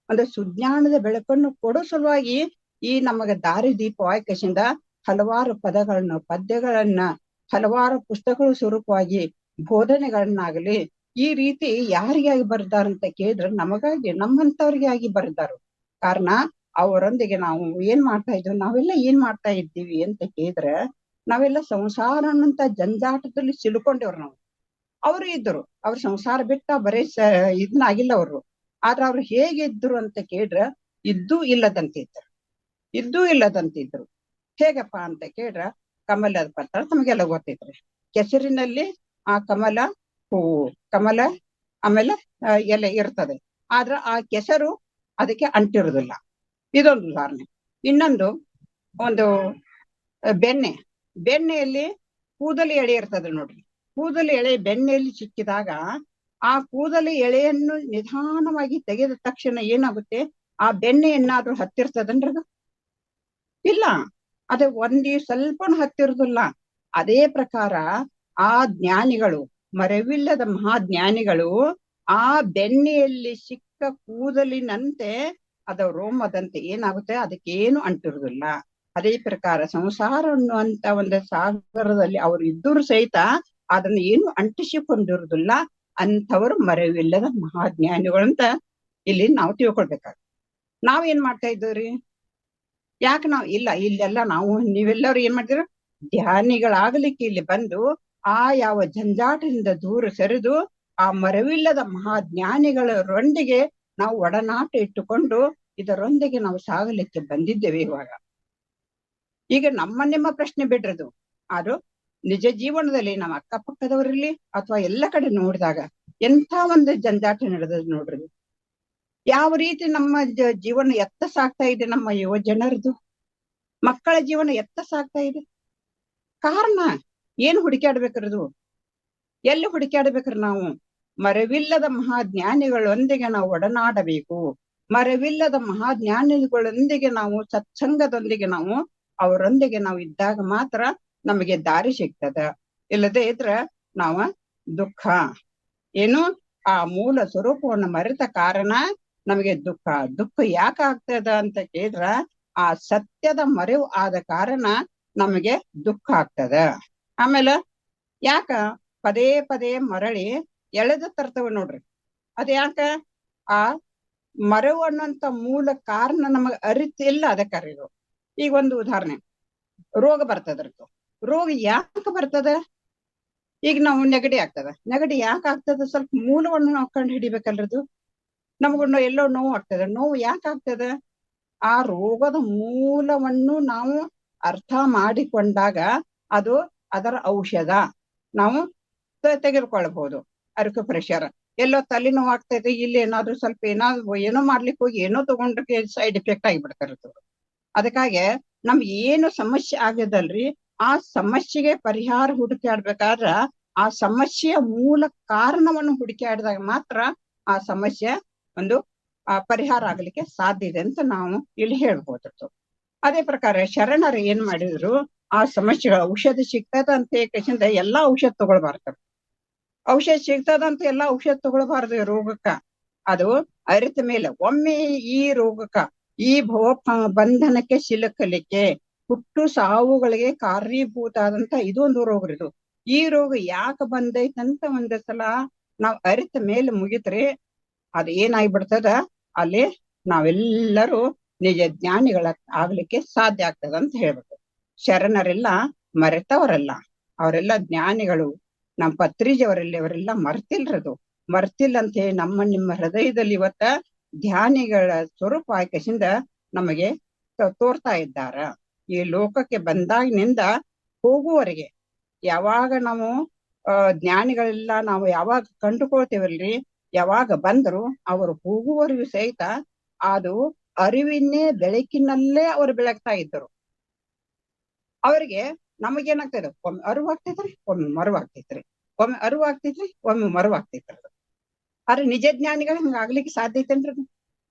ಒಂದು ಸುಜ್ಞಾನದ ಬೆಳಕನ್ನು ಕೊಡೋ ಸಲುವಾಗಿ ಈ ನಮಗೆ ದಾರಿ ದೀಪವಾಯ್ಕೆಸಿಂದ ಹಲವಾರು ಪದ್ಯಗಳನ್ನ ಹಲವಾರು ಪುಸ್ತಕಗಳ ಸ್ವರೂಪವಾಗಿ ಬೋಧನೆಗಳನ್ನಾಗಲಿ ಈ ರೀತಿ ಯಾರಿಗಾಗಿ ಬರ್ದಾರಂತ ಕೇಳಿದ್ರೆ ನಮಗಾಗಿ, ನಮ್ಮಂತವ್ರಿಗಾಗಿ ಬರ್ದಾರು. ಕಾರಣ ಅವರೊಂದಿಗೆ ನಾವು ಏನ್ ಮಾಡ್ತಾ ಇದ್ವಿ, ನಾವೆಲ್ಲ ಏನ್ ಮಾಡ್ತಾ ಇದ್ದೀವಿ ಅಂತ ಕೇಳಿದ್ರೆ, ನಾವೆಲ್ಲ ಸಂಸಾರ ಅನ್ನಂತ ಜಂಜಾಟದಲ್ಲಿ ಸಿಲುಕೊಂಡೇವ್ರು ನಾವು. ಅವರು ಇದ್ರು, ಅವ್ರ ಸಂಸಾರ ಬಿಟ್ಟ ಬರೀ ಇದನ್ನಾಗಿಲ್ಲ ಅವರು. ಆದ್ರೆ ಅವ್ರು ಹೇಗಿದ್ರು ಅಂತ ಕೇಳಿದ್ರೆ ಇದ್ದೂ ಇಲ್ಲದಂತಿದ್ರು. ಹೇಗಪ್ಪ ಅಂತ ಕೇಳ್ರ, ಕಮಲದ ಪತ್ರ ತಮಗೆಲ್ಲ ಗೊತ್ತೈತ್ರಿ. ಕೆಸರಿನಲ್ಲಿ ಆ ಕಮಲ ಆಮೇಲೆ ಎಲೆ ಇರ್ತದೆ. ಆದ್ರ ಆ ಕೆಸರು ಅದಕ್ಕೆ ಅಂಟಿರುವುದಿಲ್ಲ. ಇದೊಂದು ಉದಾಹರಣೆ. ಇನ್ನೊಂದು ಒಂದು ಬೆಣ್ಣೆಯಲ್ಲಿ ಕೂದಲು ಎಳೆ ಇರ್ತದೆ ನೋಡ್ರಿ. ಕೂದಲು ಎಳೆ ಬೆಣ್ಣೆಯಲ್ಲಿ ಸಿಕ್ಕಿದಾಗ ಆ ಕೂದಲು ಎಳೆಯನ್ನು ನಿಧಾನವಾಗಿ ತೆಗೆದ ತಕ್ಷಣ ಏನಾಗುತ್ತೆ, ಆ ಬೆಣ್ಣೆ ಏನಾದ್ರೂ ಹತ್ತಿರ್ತದನ್ರಿ ಅದು? ಇಲ್ಲ, ಅದು ಸ್ವಲ್ಪನೂ ಹತ್ತಿರುದಿಲ್ಲ. ಅದೇ ಪ್ರಕಾರ ಆ ಜ್ಞಾನಿಗಳು, ಮರೆವಿಲ್ಲದ ಮಹಾಜ್ಞಾನಿಗಳು, ಆ ಬೆಣ್ಣೆಯಲ್ಲಿ ಸಿಕ್ಕ ಕೂದಲಿನಂತೆ ಅದ ರೋಮದಂತೆ ಏನಾಗುತ್ತೆ, ಅದಕ್ಕೇನು ಅಂಟಿರುವುದಿಲ್ಲ. ಅದೇ ಪ್ರಕಾರ ಸಂಸಾರ ಅನ್ನುವಂತ ಒಂದು ಸಾಗರದಲ್ಲಿ ಅವರು ಇದ್ದರೂ ಸಹಿತ ಅದನ್ನ ಏನು ಅಂಟಿಸಿಕೊಂಡಿರುವುದಿಲ್ಲ. ಅಂಥವರು ಮರೆವಿಲ್ಲದ ಮಹಾಜ್ಞಾನಿಗಳಂತ ಇಲ್ಲಿ ನಾವು ತಿಳ್ಕೊಳ್ಬೇಕಾಗ ನಾವೇನ್ ಮಾಡ್ತಾ ಇದ್ದೀವ್ರಿ? ಯಾಕೆ ನಾವು ಇಲ್ಲೆಲ್ಲ ನೀವೆಲ್ಲರೂ ಏನ್ ಮಾಡ್ತೀರ? ಧ್ಯಾನಿಗಳಾಗಲಿಕ್ಕೆ ಇಲ್ಲಿ ಬಂದು ಆ ಯಾವ ಜಂಜಾಟದಿಂದ ದೂರ ಸರಿದು ಆ ಮರವಿಲ್ಲದ ಮಹಾಜ್ಞಾನಿಗಳರೊಂದಿಗೆ ನಾವು ಒಡನಾಟ ಇಟ್ಟುಕೊಂಡು ಇದರೊಂದಿಗೆ ನಾವು ಸಾಗಲಿಕ್ಕೆ ಬಂದಿದ್ದೇವೆ. ಈಗ ನಿಮ್ಮ ಪ್ರಶ್ನೆ ಬಿಡ್ರದು. ಆದ್ರೂ ನಿಜ ಜೀವನದಲ್ಲಿ ನಮ್ಮ ಅಕ್ಕಪಕ್ಕದವರಲ್ಲಿ ಅಥವಾ ಎಲ್ಲ ಕಡೆ ನೋಡಿದಾಗ ಎಂಥ ಒಂದು ಜಂಜಾಟ ನಡೆದ ನೋಡ್ರಿ. ಯಾವ ರೀತಿ ನಮ್ಮ ಜೀವನ ಎತ್ತ ಸಾಗ್ತಾ ಇದೆ, ನಮ್ಮ ಯುವ ಜನರದು ಮಕ್ಕಳ ಜೀವನ ಎತ್ತ ಸಾಗ್ತಾ ಇದೆ. ಕಾರಣ ಏನು? ಹುಡುಕಾಡ್ಬೇಕ್ರದು. ಎಲ್ಲಿ ಹುಡುಕಾಡ್ಬೇಕ್ರಿ? ನಾವು ಮರವಿಲ್ಲದ ಮಹಾಜ್ಞಾನಿಗಳೊಂದಿಗೆ ನಾವು ಒಡನಾಡಬೇಕು. ಮರವಿಲ್ಲದ ಮಹಾಜ್ಞಾನಿಗಳೊಂದಿಗೆ ನಾವು ಸತ್ಸಂಗದೊಂದಿಗೆ ಅವರೊಂದಿಗೆ ನಾವು ಇದ್ದಾಗ ಮಾತ್ರ ನಮಗೆ ದಾರಿ ಸಿಗ್ತದ. ಇಲ್ಲದೆ ಇದ್ರ ನಾವ ದುಃಖ ಆ ಮೂಲ ಸ್ವರೂಪವನ್ನು ಮರೆತ ಕಾರಣ ನಮಗೆ ದುಃಖ ಯಾಕೆ ಆಗ್ತದ ಅಂತ ಕೇಳಿದ್ರ, ಆ ಸತ್ಯದ ಮರೆವು ಆದ ಕಾರಣ ನಮಗೆ ದುಃಖ ಆಗ್ತದ. ಆಮೇಲೆ ಯಾಕ ಪದೇ ಪದೇ ಮರಳಿ ಎಳೆದು ತರ್ತವ ನೋಡ್ರಿ. ಅದ್ಯಾಕ? ಆ ಮರೆವು ಅನ್ನುವಂತ ಮೂಲ ಕಾರಣ ನಮಗ ಅರಿತಿಲ್ಲ. ಅದಕ್ಕರಿದು ಈಗ ಒಂದು ಉದಾಹರಣೆ, ರೋಗ ಬರ್ತದ್ರದ್ದು. ರೋಗ ಯಾಕೆ ಬರ್ತದ? ಈಗ ನಾವು ನೆಗಡಿ ಯಾಕೆ ಆಗ್ತದ? ಸ್ವಲ್ಪ ಮೂಲವನ್ನು ನಾವು ಕಂಡು ಹಿಡಿಬೇಕಲ್ರದು. ನಮಗೊಂದು ಎಲ್ಲೋ ನೋವು ಆಗ್ತದೆ. ನೋವು ಯಾಕೆ ಆಗ್ತದ? ಆ ರೋಗದ ಮೂಲವನ್ನು ನಾವು ಅರ್ಥ ಮಾಡಿಕೊಂಡಾಗ ಅದು ಅದರ ಔಷಧ ನಾವು ತೆಗೆದುಕೊಳ್ಳಬಹುದು. ಅರ್ಕ ಪ್ರೆಷರ್ ಎಲ್ಲೋ ತಲೆನೋವು ಆಗ್ತೈತೆ, ಇಲ್ಲಿ ಏನಾದ್ರು ಸ್ವಲ್ಪ ಏನೋ ಮಾಡ್ಲಿಕ್ಕೆ ಹೋಗಿ ಏನೋ ತಗೊಂಡ್ರೆ ಸೈಡ್ ಎಫೆಕ್ಟ್ ಆಗಿಬಿಡ್ತಾರೆ. ಅದಕ್ಕಾಗಿ ನಮ್ಗೆ ಏನು ಸಮಸ್ಯೆ ಆಗದಲ್ರಿ, ಆ ಸಮಸ್ಯೆಗೆ ಪರಿಹಾರ ಹುಡುಕಾಡ್ಬೇಕಾದ್ರ ಆ ಸಮಸ್ಯೆಯ ಮೂಲ ಕಾರಣವನ್ನು ಹುಡುಕಾಡಿದಾಗ ಮಾತ್ರ ಆ ಸಮಸ್ಯೆ ಒಂದು ಪರಿಹಾರ ಆಗ್ಲಿಕ್ಕೆ ಸಾಧ್ಯ ಇದೆ ಅಂತ ನಾವು ಇಲ್ಲಿ ಹೇಳ್ಬೋದಿತ್ತು. ಅದೇ ಪ್ರಕಾರ ಶರಣರು ಏನ್ ಮಾಡಿದ್ರು, ಆ ಸಮಸ್ಯೆಗಳ ಔಷಧ ಸಿಗ್ತದ ಅಂತ ಹೇಳಿಂದ ಎಲ್ಲಾ ಔಷಧ ತಗೊಳ್ಬಾರ್ದು. ಔಷಧ ಸಿಗ್ತದಂತ ಎಲ್ಲಾ ಔಷಧ ತಗೊಳ್ಬಾರ್ದು ರೋಗಕ್ಕ. ಅದು ಅರಿತ ಮೇಲೆ ಒಮ್ಮೆ ಈ ರೋಗಕ್ಕ, ಈ ಬಂಧನಕ್ಕೆ ಸಿಲುಕಲಿಕ್ಕೆ, ಹುಟ್ಟು ಸಾವುಗಳಿಗೆ ಕಾರಣೀಭೂತ ಆದಂತ ಇದೊಂದು ರೋಗ ಇದು. ಈ ರೋಗ ಯಾಕೆ ಬಂದೈತಂತ ಒಂದ್ ಸಲ ನಾವ್ ಅರಿತ ಮೇಲೆ ಮುಗಿತ್ರೆ ಅದ್ ಏನಾಗ್ಬಿಡ್ತದ, ಅಲ್ಲಿ ನಾವೆಲ್ಲರೂ ನಿಜ ಜ್ಞಾನಿಗಳ ಆಗ್ಲಿಕ್ಕೆ ಸಾಧ್ಯ ಆಗ್ತದ ಅಂತ ಹೇಳ್ಬೇಕು. ಶರಣರೆಲ್ಲ ಮರೆತವರಲ್ಲ, ಅವರೆಲ್ಲ ಜ್ಞಾನಿಗಳು. ನಮ್ಮ ಪತ್ರಿಜಿಯವರಲ್ಲಿ ಅವರೆಲ್ಲ ಮರ್ತಿಲ್ರದು. ಮರ್ತಿಲ್ಲ ಅಂತ ಹೇಳಿ ನಿಮ್ಮ ಹೃದಯದಲ್ಲಿ ಇವತ್ತ ಧ್ಯಾನಿಗಳ ಸ್ವರೂಪ ಆಯ್ಕೆಸಿಂದ ನಮಗೆ ತೋರ್ತಾ ಇದ್ದಾರ. ಈ ಲೋಕಕ್ಕೆ ಬಂದಾಗಿನಿಂದ ಹೋಗುವವರೆಗೆ ಯಾವಾಗ ನಾವು ಜ್ಞಾನಿಗಳೆಲ್ಲ ನಾವು ಯಾವಾಗ ಕಂಡುಕೊಳ್ತೇವಲ್ರಿ, ಯಾವಾಗ ಬಂದ್ರು ಅವರು ಹೋಗುವವರೆಗೂ ಸಹಿತ ಅದು ಅರಿವಿನೇ ಬೆಳಕಿನಲ್ಲೇ ಅವರು ಬೆಳಗ್ತಾ ಇದ್ದರು. ಅವರಿಗೆ ನಮಗೇನಾಗ್ತದೆ, ಒಮ್ಮೆ ಅರಿವಾಗ್ತೈತ್ರಿ, ಒಮ್ಮೆ ಮರುವಾಗ್ತೈತ್ರಿ, ಒಮ್ಮೆ ಅರಿವಾಗ್ತೈತ್ರಿ, ಒಮ್ಮೆ ಮರುವಾಗ್ತೈತ್ರಿ. ಆದ್ರೆ ನಿಜ ಜ್ಞಾನಿಗಳು ಹಂಗ ಆಗ್ಲಿಕ್ಕೆ ಸಾಧ್ಯ ಐತೇನ್ರಿ?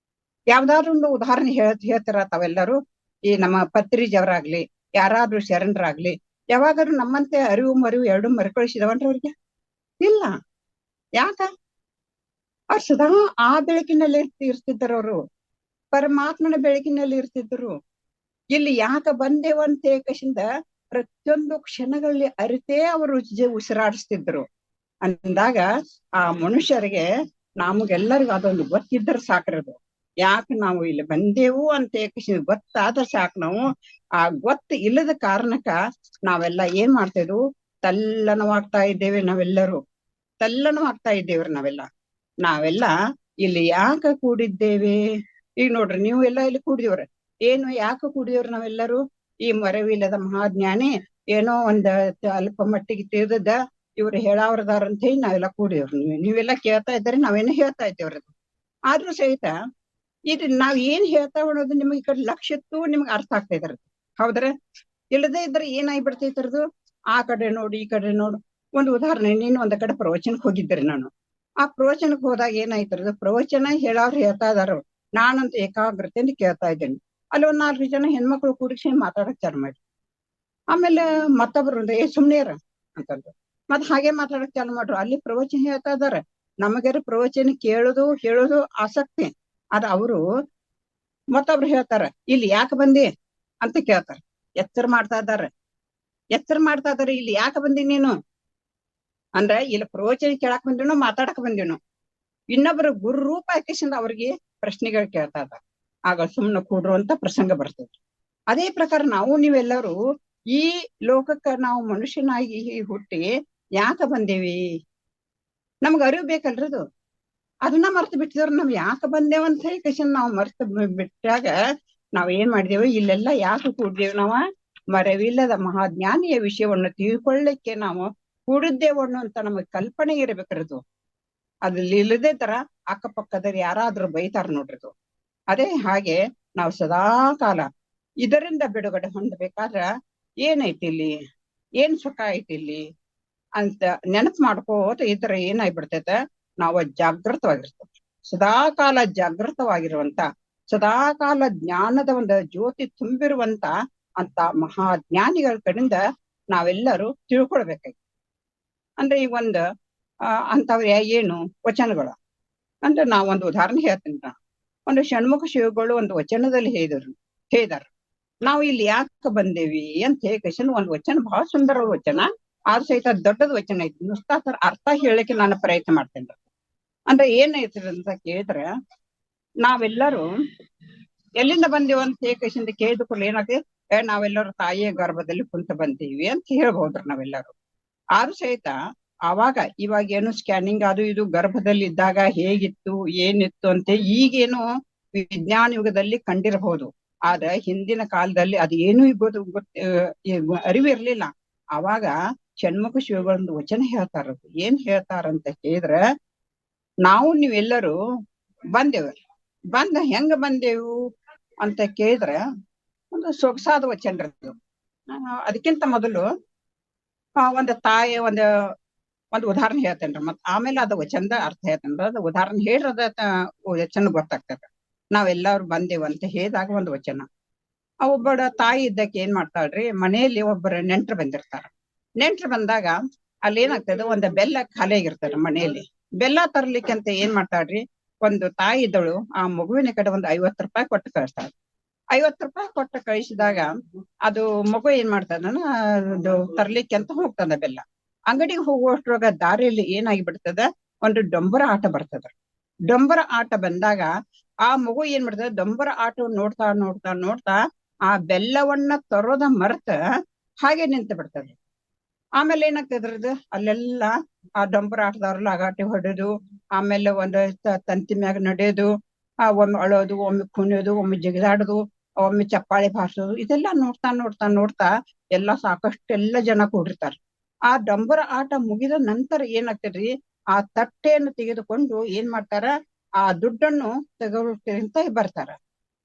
ಯಾವ್ದಾದ್ರು ಒಂದು ಉದಾಹರಣೆ ಹೇಳ್ತಾರ ತಾವೆಲ್ಲರೂ. ಈ ನಮ್ಮ ಪತ್ರಿಜಿಯವರಾಗ್ಲಿ, ಯಾರಾದ್ರೂ ಶರಣರಾಗ್ಲಿ, ಯಾವಾಗಾದ್ರೂ ನಮ್ಮಂತೆ ಅರಿವು ಮರಿವು ಎರಡು ಮರುಕಳಿಸಿದವನ್ರಿ ಅವ್ರಿಗೆ? ಇಲ್ಲ. ಯಾಕ? ಅವ್ರು ಸದಾ ಆ ಬೆಳಕಿನಲ್ಲಿ ಇರ್ತಿದ್ರು. ಅವರು ಪರಮಾತ್ಮನ ಬೆಳಕಿನಲ್ಲಿ ಇರ್ತಿದ್ರು. ಇಲ್ಲಿ ಯಾಕ ಬಂದೇವಂತ ಏಕಶಿಂದ ಪ್ರತಿಯೊಂದು ಕ್ಷಣಗಳಲ್ಲಿ ಅರಿತೇ ಅವರು ಉಸಿರಾಡಿಸ್ತಿದ್ರು ಅಂದಾಗ ಆ ಮನುಷ್ಯರಿಗೆ ನಮಗೆಲ್ಲರಿಗೂ ಅದೊಂದು ಗೊತ್ತಿದ್ರೆ ಸಾಕಿರೋದು. ಯಾಕೆ ನಾವು ಇಲ್ಲಿ ಬಂದೆವು ಅಂತ ಏಕಶಿಂದ ಗೊತ್ತಾದ್ರೆ ಸಾಕು. ನಾವು ಆ ಗೊತ್ತು ಇಲ್ಲದ ಕಾರಣಕ್ಕ ನಾವೆಲ್ಲ ಏನ್ ಮಾಡ್ತಿದ್ವು, ತಲ್ಲಣವಾಗ್ತಾ ಇದ್ದೇವೆ. ನಾವೆಲ್ಲರೂ ತಲ್ಲಣವಾಗ್ತಾ ಇದ್ದೇವ್ರಿ. ನಾವೆಲ್ಲ ಇಲ್ಲಿ ಯಾಕೆ ಕೂಡಿದ್ದೇವೆ? ಈಗ ನೋಡ್ರಿ, ನೀವು ಎಲ್ಲ ಇಲ್ಲಿ ಕೂಡಿದವ್ರ ಏನು ಯಾಕೆ ಕೂಡಿದವ್ರು? ನಾವೆಲ್ಲರೂ ಈ ಮರವಿಲ್ಲದ ಮಹಾಜ್ಞಾನಿ ಏನೋ ಒಂದ್ ಅಲ್ಪ ಮಟ್ಟಿಗೆ ತಿಳಿದ ಇವ್ರು ಹೇಳಾವ್ರದಾರ ಅಂತ ಹೇಳಿ ನಾವೆಲ್ಲ ಕೂಡಿದವ್ರು. ನೀವೆಲ್ಲ ಕೇಳ್ತಾ ಇದ್ದಾರೆ, ನಾವೇನೋ ಹೇಳ್ತಾ ಇದ್ದೇವ್ರಿ. ಆದ್ರೂ ಸಹಿತ ಇದು ನಾವ್ ಏನ್ ಹೇಳ್ತಾವ ಅನ್ನೋದು ನಿಮ್ಗೆ ಈ ಕಡೆ ಲಕ್ಷತ್ತು ನಿಮ್ಗೆ ಅರ್ಥ ಆಗ್ತಾ ಇದ್ರದ್ದು. ಹೌದ್ರ? ಇಲ್ಲದೆ ಇದ್ರೆ ಏನಾಗ್ಬಿಡ್ತೈತ್ರದು, ಆ ಕಡೆ ನೋಡಿ ಈ ಕಡೆ ನೋಡು. ಒಂದು ಉದಾಹರಣೆ, ನೀನು ಒಂದ್ ಕಡೆ ಪ್ರವಚನಕ್ಕೆ ಹೋಗಿದ್ರಿ. ನಾನು ಆ ಪ್ರವಚನಕ್ಕೆ ಹೋದಾಗ ಏನಾಯ್ತರದು, ಪ್ರವಚನ ಹೇಳೋರು ಹೇಳ್ತಾ ಇದಾರ, ನಾನಂತೂ ಏಕಾಗ್ರತೆಯಿಂದ ಕೇಳ್ತಾ ಇದ್ದೇನೆ. ಅಲ್ಲಿ ಒಂದ್ 4 ಜನ ಹೆಣ್ಮಕ್ಳು ಕೂಡಿಸಿ ಮಾತಾಡಕ್ ಚಾಲು ಮಾಡಿ. ಆಮೇಲೆ ಮತ್ತೊಬ್ರು ಸುಮ್ನೆ ಇರ ಅಂತಂದ್ರು. ಮತ್ ಹಾಗೆ ಮಾತಾಡಕ್ ಚಾಲು ಮಾಡ್ರು. ಅಲ್ಲಿ ಪ್ರವಚನ ಹೇಳ್ತಾ ಇದಾರೆ, ನಮಗಾರ ಪ್ರವಚನ ಕೇಳೋದು ಹೇಳೋದು ಆಸಕ್ತಿ. ಆದ್ರೆ ಅವರು ಮತ್ತೊಬ್ರು ಹೇಳ್ತಾರ, ಇಲ್ಲಿ ಯಾಕೆ ಬಂದಿ ಅಂತ ಕೇಳ್ತಾರ. ಎಚ್ಚರ ಮಾಡ್ತಾ ಇದಾರೆ, ಇಲ್ಲಿ ಯಾಕೆ ಬಂದಿ ನೀನು ಅಂದ್ರೆ, ಇಲ್ಲಿ ಪ್ರವಚನ ಕೇಳಕ್ ಬಂದಿನೋ ಮಾತಾಡಕ್ ಬಂದಿನೋ. ಇನ್ನೊಬ್ರು ಗುರು ರೂಪ ಹಾಕಿಸಿಂದ ಅವ್ರಿಗೆ ಪ್ರಶ್ನೆಗಳು ಕೇಳ್ತಾ ಇದಾರ. ಆಗ ಸುಮ್ನೆ ಕೂಡ್ರುವಂತ ಪ್ರಸಂಗ ಬರ್ತದೆ. ಅದೇ ಪ್ರಕಾರ ನಾವು ನೀವೆಲ್ಲರೂ ಈ ಲೋಕಕ್ಕ ನಾವು ಮನುಷ್ಯನಾಗಿ ಹುಟ್ಟಿ ಯಾಕ ಬಂದೇವಿ, ನಮ್ಗ ಅರಿವು ಬೇಕಲ್ರದು. ಅದನ್ನ ಮರ್ತು ಬಿಟ್ಟಿದವ್ರು. ನಾವ್ ಯಾಕೆ ಬಂದೇವಂತ ಹೇಳಿ ಕಶನ್ ನಾವು ಮರ್ತು ಬಿಟ್ಟಾಗ ನಾವ್ ಏನ್ ಮಾಡಿದೇವು, ಇಲ್ಲೆಲ್ಲ ಯಾಕೆ ಕೂಡ್ದೇವು, ನಾವ ಮರವಿಲ್ಲದ ಮಹಾಜ್ಞಾನಿಯ ವಿಷಯವನ್ನು ತಿಳ್ಕೊಳ್ಳಿಕ್ಕೆ ನಾವು ಕೂಡಿದ್ದೇವು ಅನ್ನುವಂತ ನಮಗ್ ಕಲ್ಪನೆ ಇರಬೇಕಿರೋದು. ಅದ್ರಲ್ಲಿ ಇಲ್ಲದೇ ತರ ಅಕ್ಕಪಕ್ಕದಲ್ಲಿ ಯಾರಾದ್ರೂ ಬೈತಾರ ನೋಡ್ರಿದು. ಅದೇ ಹಾಗೆ ನಾವು ಸದಾ ಕಾಲ ಇದರಿಂದ ಬಿಡುಗಡೆ ಹೊಂದಬೇಕಾದ್ರ ಏನೈತಿ ಇಲ್ಲಿ, ಏನ್ ಸುಖ ಐತಿ ಇಲ್ಲಿ ಅಂತ ನೆನಪು ಮಾಡ್ಕೋತ ಇದ್ರ ಏನಾಗ್ಬಿಡ್ತೈತೆ, ನಾವು ಜಾಗೃತವಾಗಿರ್ತೇವೆ. ಸದಾಕಾಲ ಜಾಗೃತವಾಗಿರುವಂತ, ಸದಾಕಾಲ ಜ್ಞಾನದ ಒಂದು ಜ್ಯೋತಿ ತುಂಬಿರುವಂತ ಅಂತ ಮಹಾಜ್ಞಾನಿಗಳ ಕಡೆಯಿಂದ ನಾವೆಲ್ಲರೂ ತಿಳ್ಕೊಳ್ಬೇಕಾಗಿ. ಅಂದ್ರೆ ಈಗ ಒಂದು ಅಂತವ್ರ ಏನು ವಚನಗಳು ಅಂದ್ರೆ, ನಾವೊಂದು ಉದಾಹರಣೆ ಹೇಳ್ತೀನಿ. ಒಂದು ಷಣ್ಮುಖ ಶಿವಗಳು ಒಂದು ವಚನದಲ್ಲಿ ಹೇಳಿದಾರ, ನಾವು ಇಲ್ಲಿ ಯಾಕೆ ಬಂದೇವಿ ಅಂತ ಹೇಳಿ ಒಂದು ವಚನ, ಬಹಳ ಸುಂದರ ವಚನ, ಆದ್ರೂ ಸಹಿತ ದೊಡ್ಡದ ವಚನ ಐತಿ. ನುಸ್ತಾತರ ಅರ್ಥ ಹೇಳಲಿಕ್ಕೆ ನಾನು ಪ್ರಯತ್ನ ಮಾಡ್ತೇನೆ. ಅಂದ್ರೆ ಏನೈತಿ ಅಂತ ಕೇಳಿದ್ರೆ, ನಾವೆಲ್ಲರೂ ಎಲ್ಲಿಂದ ಬಂದೇವ ಅಂತ ಹೇಳಿ ಕೇಳಿದ ಕೂಡಲೇ ಏನಾಗ್ತದೆ, ನಾವೆಲ್ಲರೂ ತಾಯಿಯ ಗರ್ಭದಲ್ಲಿ ಕುಂತ ಬಂದೀವಿ ಅಂತ ಹೇಳ್ಬೋದ್ರಿ ನಾವೆಲ್ಲರೂ. ಆದ್ರೂ ಸಹಿತ ಇವಾಗ ಏನು ಸ್ಕ್ಯಾನಿಂಗ್ ಅದು ಇದು ಗರ್ಭದಲ್ಲಿ ಇದ್ದಾಗ ಹೇಗಿತ್ತು ಏನಿತ್ತು ಅಂತ ಈಗೇನು ವಿಜ್ಞಾನ ಯುಗದಲ್ಲಿ ಕಂಡಿರಬಹುದು. ಆದ್ರೆ ಹಿಂದಿನ ಕಾಲದಲ್ಲಿ ಅದು ಏನು ಅರಿವಿರ್ಲಿಲ್ಲ. ಅವಾಗ ಷಣ್ಮುಖ ಶಿವಗಳೊಂದು ವಚನ ಹೇಳ್ತಾರ. ಏನ್ ಹೇಳ್ತಾರಂತ ಕೇಳಿದ್ರ, ನಾವು ನೀವೆಲ್ಲರೂ ಬಂದೇವ, ಹೆಂಗ ಬಂದೆವು ಅಂತ ಕೇಳಿದ್ರ ಒಂದು ಸೊಗಸಾದ ವಚನ. ಅದಕ್ಕಿಂತ ಮೊದಲು ಒಂದು ತಾಯಿ ಒಂದು ಉದಾಹರಣೆ ಹೇಳ್ತೇನ್ರಿ, ಮತ್ ಆಮೇಲೆ ಅದ ವಚನದ ಅರ್ಥ ಹೇಳ್ತೇನ್ರಿ. ಅದು ಉದಾಹರಣೆ ಹೇಳಿರದ ವಚನ ಗೊತ್ತಾಗ್ತದೆ. ನಾವೆಲ್ಲರೂ ಬಂದೇವು ಅಂತ ಹೇಳಿದಾಗ ಒಂದು ವಚನ. ಒಬ್ಬಳ ತಾಯಿ ಇದ್ದಕ್ಕೆ ಏನ್ ಮಾಡ್ತಾಳ್ರಿ, ಮನೆಯಲ್ಲಿ ಒಬ್ಬರ ನೆಂಟ್ರು ಬಂದಿರ್ತಾರ. ನೆಂಟ್ರು ಬಂದಾಗ ಅಲ್ಲಿ ಏನಾಗ್ತದೆ, ಒಂದು ಬೆಲ್ಲ ಖಾಲಿ ಆಗಿರ್ತಾರೆ ಮನೆಯಲ್ಲಿ. ಬೆಲ್ಲ ತರ್ಲಿಕ್ಕೆ ಅಂತ ಏನ್ ಮಾಡ್ತಾಳ್ರಿ, ಒಂದು ತಾಯಿ ಇದ್ದಳು ಆ ಮಗುವಿನ ಕಡೆ ಒಂದು 50 ರೂಪಾಯಿ ಕೊಟ್ಟು ಕಳಿಸ್ತಾಳ. 50 ರೂಪಾಯಿ ಕೊಟ್ಟು ಕಳಿಸಿದಾಗ ಅದು ಮಗು ಏನ್ ಮಾಡ್ತಾನ, ಅದು ತರ್ಲಿಕ್ಕೆ ಅಂತ ಹೋಗ್ತದ ಬೆಲ್ಲ. ಅಂಗಡಿಗೆ ಹೋಗುವಷ್ಟ್ರೊಳಗ ದಾರಿಯಲ್ಲಿ ಏನಾಗಿ ಬಿಡ್ತದ, ಒಂದು ಡೊಂಬರ ಆಟ ಬರ್ತದ. ಡೊಂಬರ ಆಟ ಬಂದಾಗ ಆ ಮಗು ಏನ್ ಮಾಡ್ತದ, ಡೊಂಬರ ಆಟ ನೋಡ್ತಾ ನೋಡ್ತಾ ನೋಡ್ತಾ ಆ ಬೆಲ್ಲವನ್ನ ತರೋದ ಮರ್ತ ಹಾಗೆ ನಿಂತು ಬಿಡ್ತದೆ. ಆಮೇಲೆ ಏನಾಗ್ತದ್ರದ್ದು, ಅಲ್ಲೆಲ್ಲ ಆ ಡೊಂಬರ ಆಟದವ್ರಲ್ಲ ಅಗಾಟಿ ಹೊಡೆದು, ಆಮೇಲೆ ಒಂದು ತಂತಿ ಮ್ಯಾಗ ನಡೆಯೋದು, ಒಮ್ಮೆ ಅಳೋದು, ಒಮ್ಮೆ ಕುಣಿಯೋದು, ಒಮ್ಮೆ ಜಿಗಿದಾಡೋದು, ಒಮ್ಮೆ ಚಪ್ಪಾಳಿ ಬಾರ್ಸೋದು, ಇದೆಲ್ಲ ನೋಡ್ತಾ ನೋಡ್ತಾ ನೋಡ್ತಾ ಎಲ್ಲ ಸಾಕಷ್ಟೆಲ್ಲ ಜನ ಕೂಡಿರ್ತಾರೆ. ಆ ಡಂಬರ ಆಟ ಮುಗಿದ ನಂತರ ಏನಾಗ್ತದ್ರಿ, ಆ ತಟ್ಟೆಯನ್ನು ತೆಗೆದುಕೊಂಡು ಏನ್ ಮಾಡ್ತಾರ, ಆ ದುಡ್ಡನ್ನು ತೆಗೆದುಕೊಂತ ಬರ್ತಾರ.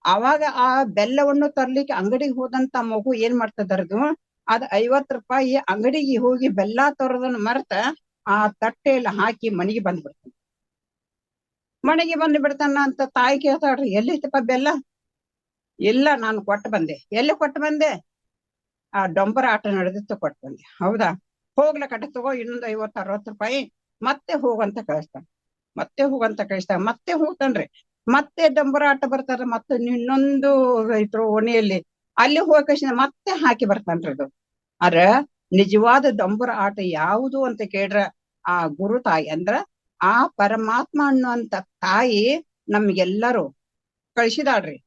ಆವಾಗ ಆ ಬೆಲ್ಲವನ್ನು ತರ್ಲಿಕ್ಕೆ ಅಂಗಡಿಗೆ ಹೋದಂತ ಮಗು ಏನ್ ಮಾಡ್ತದರದು, ಅದ್ 50 ರೂಪಾಯಿ ಅಂಗಡಿಗೆ ಹೋಗಿ ಬೆಲ್ಲ ತರೋದನ್ನ ಮರ್ತ ಆ ತಟ್ಟೆಯಲ್ಲಿ ಹಾಕಿ ಮನೆಗೆ ಬಂದ್ಬಿಡ್ತಾನೆ. ಮನೆಗೆ ಬಂದ್ಬಿಡ್ತಾನ ಅಂತ ತಾಯಿ ಕೇಳ್ತಾಳ್ರಿ, ಎಲ್ಲಿತ್ತಪ್ಪ ಬೆಲ್ಲ? ಇಲ್ಲ, ನಾನು ಕೊಟ್ಟು ಬಂದೆ. ಎಲ್ಲಿ ಕೊಟ್ಟು ಬಂದೆ? ಆ ಡೊಂಬರ ಆಟ ನಡೆದಿತ್ತು, ಕೊಟ್ಟು ಬಂದೆ. ಹೌದಾ, ಹೋಗ್ಲ ಕಟ್ಟ ತಗೋ, ಇನ್ನೊಂದು 50-60 ರೂಪಾಯಿ ಮತ್ತೆ ಹೋಗಂತ ಕಳಿಸ್ತಾನ. ಮತ್ತೆ ಹೋಗ್ತಾನ್ರಿ. ಮತ್ತೆ ಡಂಬರ ಆಟ ಬರ್ತಾರ, ಮತ್ತೆ ಇನ್ನೊಂದು ಇದ್ರ ಓಣಿಯಲ್ಲಿ ಅಲ್ಲಿ ಹೋಗಕಷ್ಟ ಮತ್ತೆ ಹಾಕಿ ಬರ್ತಾನ್ರಿ. ಅದು ಅದ್ರ ನಿಜವಾದ ಡಂಬರ ಆಟ ಯಾವುದು ಅಂತ ಕೇಳ್ರ, ಆ ಗುರು ತಾಯಿ ಅಂದ್ರ ಆ ಪರಮಾತ್ಮ ಅನ್ನುವಂತ ತಾಯಿ ನಮ್ಗೆಲ್ಲರೂ ಕಳಿಸಿದಾಳ್ರಿ.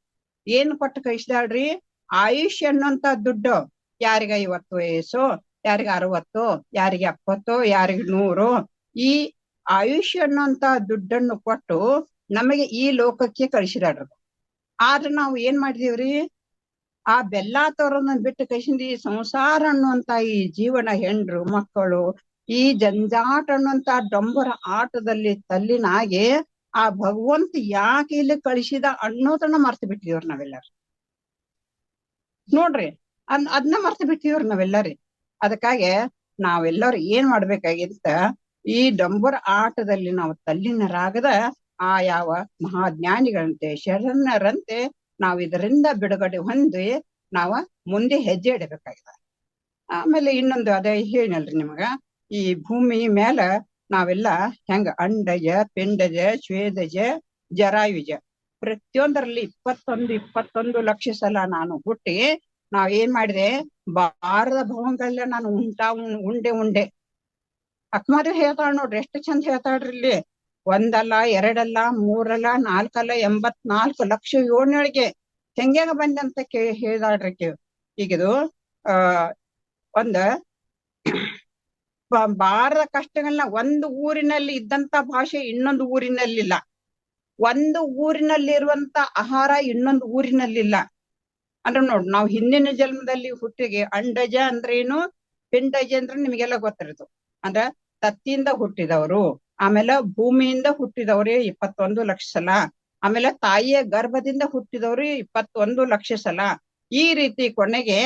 ಏನ್ ಕೊಟ್ಟು ಕಳಿಸಿದಾಳ್ರಿ? ಆಯುಷ್ ಅನ್ನುವಂತ ದುಡ್ಡು. ಯಾರಿಗ 50 ವಯಸ್ಸು, ಯಾರಿಗ 60, ಯಾರಿಗೆ 70, ಯಾರಿಗೆ 100, ಈ ಆಯುಷ್ ಅನ್ನುವಂತ ದುಡ್ಡನ್ನು ಕೊಟ್ಟು ನಮಗೆ ಈ ಲೋಕಕ್ಕೆ ಕಳಿಸಿದಾಡ್ರಿ. ಆದ್ರೆ ನಾವು ಏನ್ ಮಾಡಿದೀವ್ರಿ, ಆ ಬೆಲ್ಲ ತರೋದನ್ನ ಬಿಟ್ಟು ಕಳಿಸಿಂದ ಈ ಸಂಸಾರ ಅನ್ನುವಂತ ಈ ಜೀವನ, ಹೆಂಡ್ರು ಮಕ್ಕಳು, ಈ ಜಂಜಾಟ ಅನ್ನುವಂತ ಡೊಂಬರ ಆಟದಲ್ಲಿ ತಲ್ಲಿನಾಗೆ ಆ ಭಗವಂತ ಯಾಕೆ ಇಲ್ಲಿ ಕಳಿಸಿದ ಅನ್ನೋದನ್ನ ಮರ್ತು ಬಿಟ್ಟಿವ್ರಿ ನಾವೆಲ್ಲರೂ. ನೋಡ್ರಿ ಅದನ್ನ ಮರ್ತು ಬಿಟ್ಟಿವ್ರಿ ನಾವೆಲ್ಲರಿ. ಅದಕ್ಕಾಗಿ ನಾವೆಲ್ಲರೂ ಏನ್ ಮಾಡ್ಬೇಕಾಗಿತ್ತ, ಈ ಡಂಬರ ಆಟದಲ್ಲಿ ನಾವು ತಲ್ಲಿನರಾಗದ ಆ ಯಾವ ಮಹಾಜ್ಞಾನಿಗಳಂತೆ ಶರಣರಂತೆ ನಾವು ಇದರಿಂದ ಬಿಡುಗಡೆ ಹೊಂದಿ ನಾವ ಮುಂದೆ ಹೆಜ್ಜೆ ಇಡಬೇಕಾಗಿದೆ. ಆಮೇಲೆ ಇನ್ನೊಂದು ಅದೇ ಏನಲ್ರಿ ನಿಮಗ, ಈ ಭೂಮಿ ಮೇಲ ನಾವೆಲ್ಲ ಹೆಂಗ ಅಂಡಜ ಪಿಂಡಜ ಶ್ವೇದಜ ಜರಾಯುಜ ಪ್ರತಿಯೊಂದರಲ್ಲಿ 21 ಲಕ್ಷ ಸಲ ನಾನು ಹುಟ್ಟಿ ನಾವ್ ಏನ್ ಮಾಡಿದೆ, ಬಾರದ ಭವನಗಳೆಲ್ಲ ನಾನು ಉಂಡೆ ಅಕ್ಮಾರಿ ಹೇಳ್ತಾಳ ನೋಡ್ರಿ, ಎಷ್ಟು ಚಂದ ಹೇಳ್ತಾಳ್ರಿ ಇಲ್ಲಿ. ಒಂದಲ್ಲ ಎರಡಲ್ಲ ಮೂರಲ್ಲ ನಾಲ್ಕಲ್ಲ 84 ಲಕ್ಷ ಯೋನಿಯೊಳಗೆ ಹೆಂಗ್ಯಾಗ ಬಂದಂತ ಹೇಳ್ದಾಳ್ರಿ. ಈಗಿದು ಒಂದ ಬಾರದ ಕಷ್ಟಗಳನ್ನ ಒಂದು ಊರಿನಲ್ಲಿ ಇದ್ದಂತ ಭಾಷೆ ಇನ್ನೊಂದು ಊರಿನಲ್ಲಿಲ್ಲ, ಒಂದು ಊರಿನಲ್ಲಿರುವಂತ ಆಹಾರ ಇನ್ನೊಂದು ಊರಿನಲ್ಲಿಲ್ಲ. ಅಂದ್ರೆ ನೋಡ್, ನಾವು ಹಿಂದಿನ ಜನ್ಮದಲ್ಲಿ ಹುಟ್ಟಿಗೆ ಅಂಡಜ ಅಂದ್ರೆ ಏನು, ಪಿಂಡಜ ಅಂದ್ರೆ ನಿಮಗೆಲ್ಲ ಗೊತ್ತಿರೋದು. ಅಂದ್ರ ತತ್ತಿಯಿಂದ ಹುಟ್ಟಿದವರು, ಆಮೇಲೆ ಭೂಮಿಯಿಂದ ಹುಟ್ಟಿದವ್ರಿ 21 ಲಕ್ಷ ಸಲ, ಆಮೇಲೆ ತಾಯಿಯ ಗರ್ಭದಿಂದ ಹುಟ್ಟಿದವ್ರಿ 21 ಲಕ್ಷ ಸಲ. ಈ ರೀತಿ ಕೊನೆಗೆ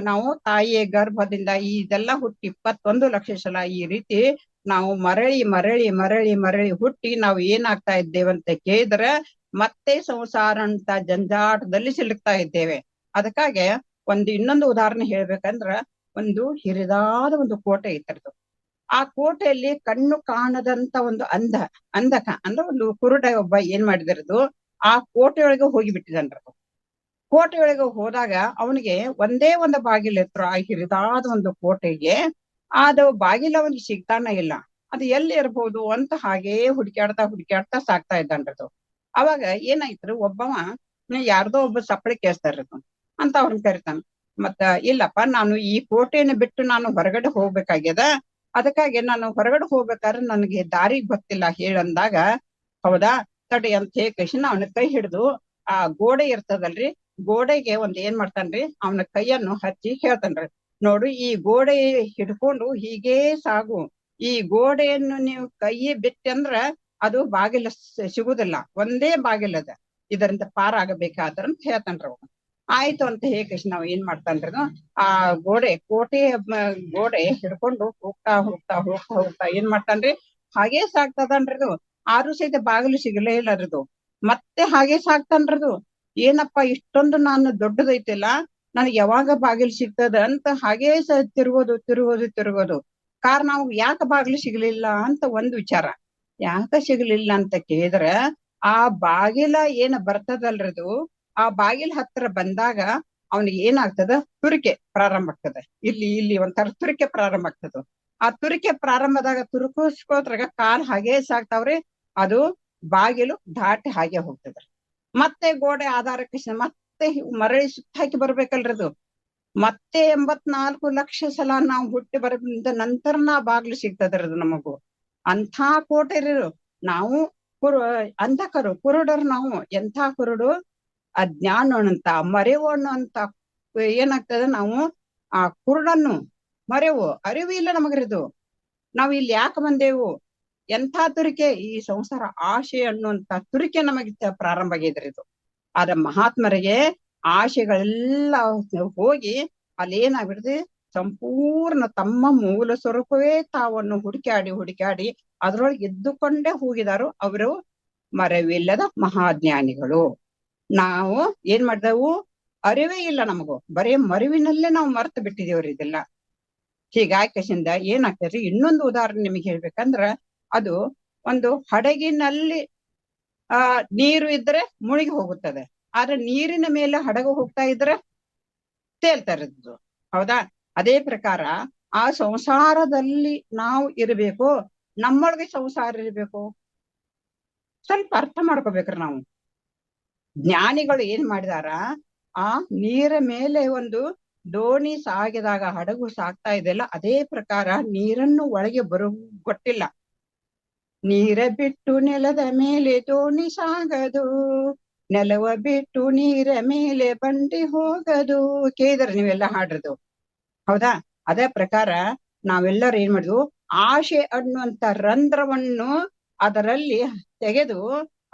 ನಾವು ತಾಯಿಯ ಗರ್ಭದಿಂದ ಇದೆಲ್ಲ ಹುಟ್ಟಿ 21 ಲಕ್ಷ ಸಲ ಈ ರೀತಿ ನಾವು ಮರಳಿ ಮರಳಿ ಮರಳಿ ಮರಳಿ ಹುಟ್ಟಿ ನಾವು ಏನಾಗ್ತಾ ಇದ್ದೇವಂತ ಕೇಳಿದ್ರೆ ಮತ್ತೆ ಸಂಸಾರ ಅಂತ ಜಂಜಾಟದಲ್ಲಿ ಸಿಲುಕ್ತಾ ಇದ್ದೇವೆ. ಅದಕ್ಕಾಗಿ ಇನ್ನೊಂದು ಉದಾಹರಣೆ ಹೇಳ್ಬೇಕಂದ್ರ, ಒಂದು ಹಿರಿದಾದ ಒಂದು ಕೋಟೆ ಇತ್ತರದು. ಆ ಕೋಟೆಯಲ್ಲಿ ಕಣ್ಣು ಕಾಣದಂತ ಒಂದು ಅಂಧಕ ಅಂದ್ರೆ ಒಂದು ಕುರುಡ ಒಬ್ಬ ಏನ್ ಮಾಡಿದಿರದು, ಆ ಕೋಟೆಯೊಳಗೆ ಹೋಗಿಬಿಟ್ಟಿದನ್ರದು. ಕೋಟೆಯೊಳಗೆ ಹೋದಾಗ ಅವನಿಗೆ ಒಂದೇ ಒಂದು ಬಾಗಿಲು ಇತ್ತು ಆ ಹಿರಿದಾದ ಒಂದು ಕೋಟೆಗೆ. ಅದು ಬಾಗಿಲು ಅವನಿಗೆ ಸಿಗ್ತಾನ ಇಲ್ಲ, ಅದು ಎಲ್ಲಿ ಇರ್ಬೋದು ಅಂತ ಹಾಗೇ ಹುಡುಕ್ಯಾಡ್ತಾ ಸಾಕ್ತಾ ಇದ್ದಾನ್ರದು. ಅವಾಗ ಏನಾಯ್ತು, ಒಬ್ಬವ ಯಾರ್ದೋ ಒಬ್ಬ ಸಪ್ಪಳಿ ಕೇಳ್ತಾರದು ಅಂತ ಅವ್ರನ್ನ ಕರಿತಾನ. ಮತ್ತ ಇಲ್ಲಪ್ಪ, ನಾನು ಈ ಕೋಟೆಯನ್ನು ಬಿಟ್ಟು ನಾನು ಹೊರಗಡೆ ಹೋಗ್ಬೇಕಾಗ್ಯದ, ಅದಕ್ಕಾಗಿ ನಾನು ಹೊರಗಡೆ ಹೋಗ್ಬೇಕಾದ್ರೆ ನನಗೆ ದಾರಿ ಗೊತ್ತಿಲ್ಲ ಹೇಳಂದಾಗ, ಹೌದಾ ತಡಿ ಅಂತ ಹೇಳಿ ಅವನ ಕೈ ಹಿಡಿದು ಆ ಗೋಡೆ ಇರ್ತದಲ್ರಿ, ಗೋಡೆಗೆ ಏನ್ ಮಾಡ್ತಾನ್ರಿ, ಅವನ ಕೈಯನ್ನು ಹಚ್ಚಿ ಹೇಳ್ತಾನ್ರಿ, ನೋಡು ಈ ಗೋಡೆ ಹಿಡ್ಕೊಂಡು ಹೀಗೇ ಸಾಗು, ಈ ಗೋಡೆಯನ್ನು ನೀವು ಕೈ ಬಿಟ್ಟಂದ್ರ ಅದು ಬಾಗಿಲ ಸಿಗುದಿಲ್ಲ, ಒಂದೇ ಬಾಗಿಲದ, ಇದರಿಂದ ಪಾರಾಗಬೇಕಾದ್ರ ಅಂತ ಹೇಳ್ತಾನ್ರಿ. ಆಯ್ತು ಅಂತ ಹೇಳಿ ನಾವ್ ಏನ್ ಮಾಡ್ತಾನ್ರಿ, ಆ ಕೋಟೆಯ ಗೋಡೆ ಹಿಡ್ಕೊಂಡು ಹೋಗ್ತಾ ಏನ್ ಮಾಡ್ತಾನ್ರಿ, ಹಾಗೇ ಸಾಕ್ತದನ್ರದು. ಆದ್ರೂ ಸಹಿತ ಬಾಗಿಲು ಸಿಗಲೇ ಇಲ್ಲ ಅದ್ರದು. ಮತ್ತೆ ಹಾಗೆ ಸಾಕ್ತಾನ್ರದು. ಏನಪ್ಪಾ ಇಷ್ಟೊಂದು ನಾನು ದೊಡ್ಡದೈತಿಲ್ಲ, ನನಗೆ ಯಾವಾಗ ಬಾಗಿಲು ಸಿಗ್ತದ ಅಂತ ಹಾಗೇ ತಿರುಗೋದು. ಕಾರಣ ನಾವು ಯಾಕೆ ಬಾಗಿಲು ಸಿಗ್ಲಿಲ್ಲ ಅಂತ ಒಂದು ವಿಚಾರ. ಯಾಕ ಸಿಗ್ಲಿಲ್ಲ ಅಂತ ಕೇಳಿದ್ರ, ಆ ಬಾಗಿಲ ಏನ ಬರ್ತದಲ್ರದು, ಆ ಬಾಗಿಲ ಹತ್ರ ಬಂದಾಗ ಅವನಿಗೆ ಏನಾಗ್ತದ, ತುರಿಕೆ ಪ್ರಾರಂಭ ಆಗ್ತದೆ. ಇಲ್ಲಿ ಒಂಥರ ತುರಿಕೆ ಪ್ರಾರಂಭ ಆಗ್ತದ. ಆ ತುರಿಕೆ ಪ್ರಾರಂಭದಾಗ ತುರುಕಿಸ್ಕೋದ್ರಾಗ ಕಾಲ್ ಹಾಗೇ ಸಾಕ್ತಾವ್ರಿ, ಅದು ಬಾಗಿಲು ದಾಟಿ ಹಾಗೆ ಹೋಗ್ತದ. ಮತ್ತೆ ಗೋಡೆ ಆಧಾರಕ್ಕೆ ಮತ್ತೆ ಮರಳಿ ಸುತ್ತ ಹಾಕಿ ಬರ್ಬೇಕಲ್ರದು. ಮತ್ತೆ 84 ಲಕ್ಷ ಸಲ ನಾವು ಹುಟ್ಟಿ ಬರೋದ್ರಿಂದ ನಂತರ ಬಾಗಿಲು ಸಿಗ್ತದ್ರದು ನಮಗೂ. ಅಂಥ ಕೋಟೆ ನಾವು ಅಂಧಕರು ಕುರುಡರು. ನಾವು ಎಂಥ ಕುರುಡು, ಅಜ್ಞಾನವಂತ ಮರೆವಣ್ಣು ಅಂತ ಏನಾಗ್ತದ, ನಾವು ಆ ಕುರುಡನ್ನು ಮರೆವು ಅರಿವು ಇಲ್ಲ ನಮಗರಿದು. ನಾವ್ ಇಲ್ಲಿ ಯಾಕೆ ಬಂದೇವು, ಎಂಥ ತುರಿಕೆ, ಈ ಸಂಸಾರ ಆಶೆ ಅನ್ನುವಂತ ತುರಿಕೆ ನಮಗೆ ಪ್ರಾರಂಭ ಆಗಿದ್ರಿ ಇದು. ಆದ ಮಹಾತ್ಮರಿಗೆ ಆಶೆಗಳೆಲ್ಲ ಹೋಗಿ ಅಲ್ಲಿ ಏನಾಗ್ಬಿಡ್ತದೆ, ಸಂಪೂರ್ಣ ತಮ್ಮ ಮೂಲ ಸ್ವರೂಪವೇ ತಾವನ್ನು ಹುಡುಕಾಡಿ ಅದ್ರೊಳಗೆ ಎದ್ದುಕೊಂಡೇ ಹೋಗಿದಾರು ಅವರು ಮರೆವಿಲ್ಲದ ಮಹಾಜ್ಞಾನಿಗಳು. ನಾವು ಏನ್ ಮಾಡ್ದೆವು, ಅರಿವೇ ಇಲ್ಲ ನಮಗೂ, ಬರೀ ಮರಿವಿನಲ್ಲೇ ನಾವು ಮರ್ತು ಬಿಟ್ಟಿದೇವ್ರಿ ಇದೆಲ್ಲ. ಹೀಗಾಯ್ಕಸಿಂದ ಏನಾಗ್ತದ್ರಿ, ಇನ್ನೊಂದು ಉದಾಹರಣೆ ನಿಮಗೆ ಹೇಳ್ಬೇಕಂದ್ರ, ಅದು ಒಂದು ಹಡಗಿನಲ್ಲಿ ನೀರು ಇದ್ರೆ ಮುಳುಗಿ ಹೋಗುತ್ತದೆ, ಆದ್ರೆ ನೀರಿನ ಮೇಲೆ ಹಡಗು ಹೋಗ್ತಾ ಇದ್ರೆ ತೇಲ್ತಾ ಇರೋದು. ಹೌದಾ? ಅದೇ ಪ್ರಕಾರ ಆ ಸಂಸಾರದಲ್ಲಿ ನಾವು ಇರಬೇಕು, ನಮ್ಮೊಳಗೆ ಸಂಸಾರ ಇರ್ಬೇಕು. ಸ್ವಲ್ಪ ಅರ್ಥ ಮಾಡ್ಕೋಬೇಕ್ರಿ ನಾವು. ಜ್ಞಾನಿಗಳು ಏನ್ ಮಾಡಿದಾರ, ಆ ನೀರ ಮೇಲೆ ಒಂದು ದೋಣಿ ಸಾಗಿದಾಗ ಹಡಗು ಸಾಗ್ತಾ ಇದೆಯಲ್ಲ, ಅದೇ ಪ್ರಕಾರ ನೀರನ್ನು ಒಳಗೆ ಗೊಟ್ಟಿಲ್ಲ. ನೀರ ಬಿಟ್ಟು ನೆಲದ ಮೇಲೆ ದೋಣಿ ಸಾಗದು, ನೆಲವ ಬಿಟ್ಟು ನೀರ ಮೇಲೆ ಬಂಡಿ ಹೋಗದು. ಕೇಳಿದ್ರ ನೀವೆಲ್ಲ ಹಾಡ್ರದು. ಹೌದಾ? ಅದೇ ಪ್ರಕಾರ ನಾವೆಲ್ಲರೂ ಏನ್ ಮಾಡಿದ್ವು, ಆಶೆ ಅನ್ನುವಂತ ರಂಧ್ರವನ್ನು ಅದರಲ್ಲಿ ತೆಗೆದು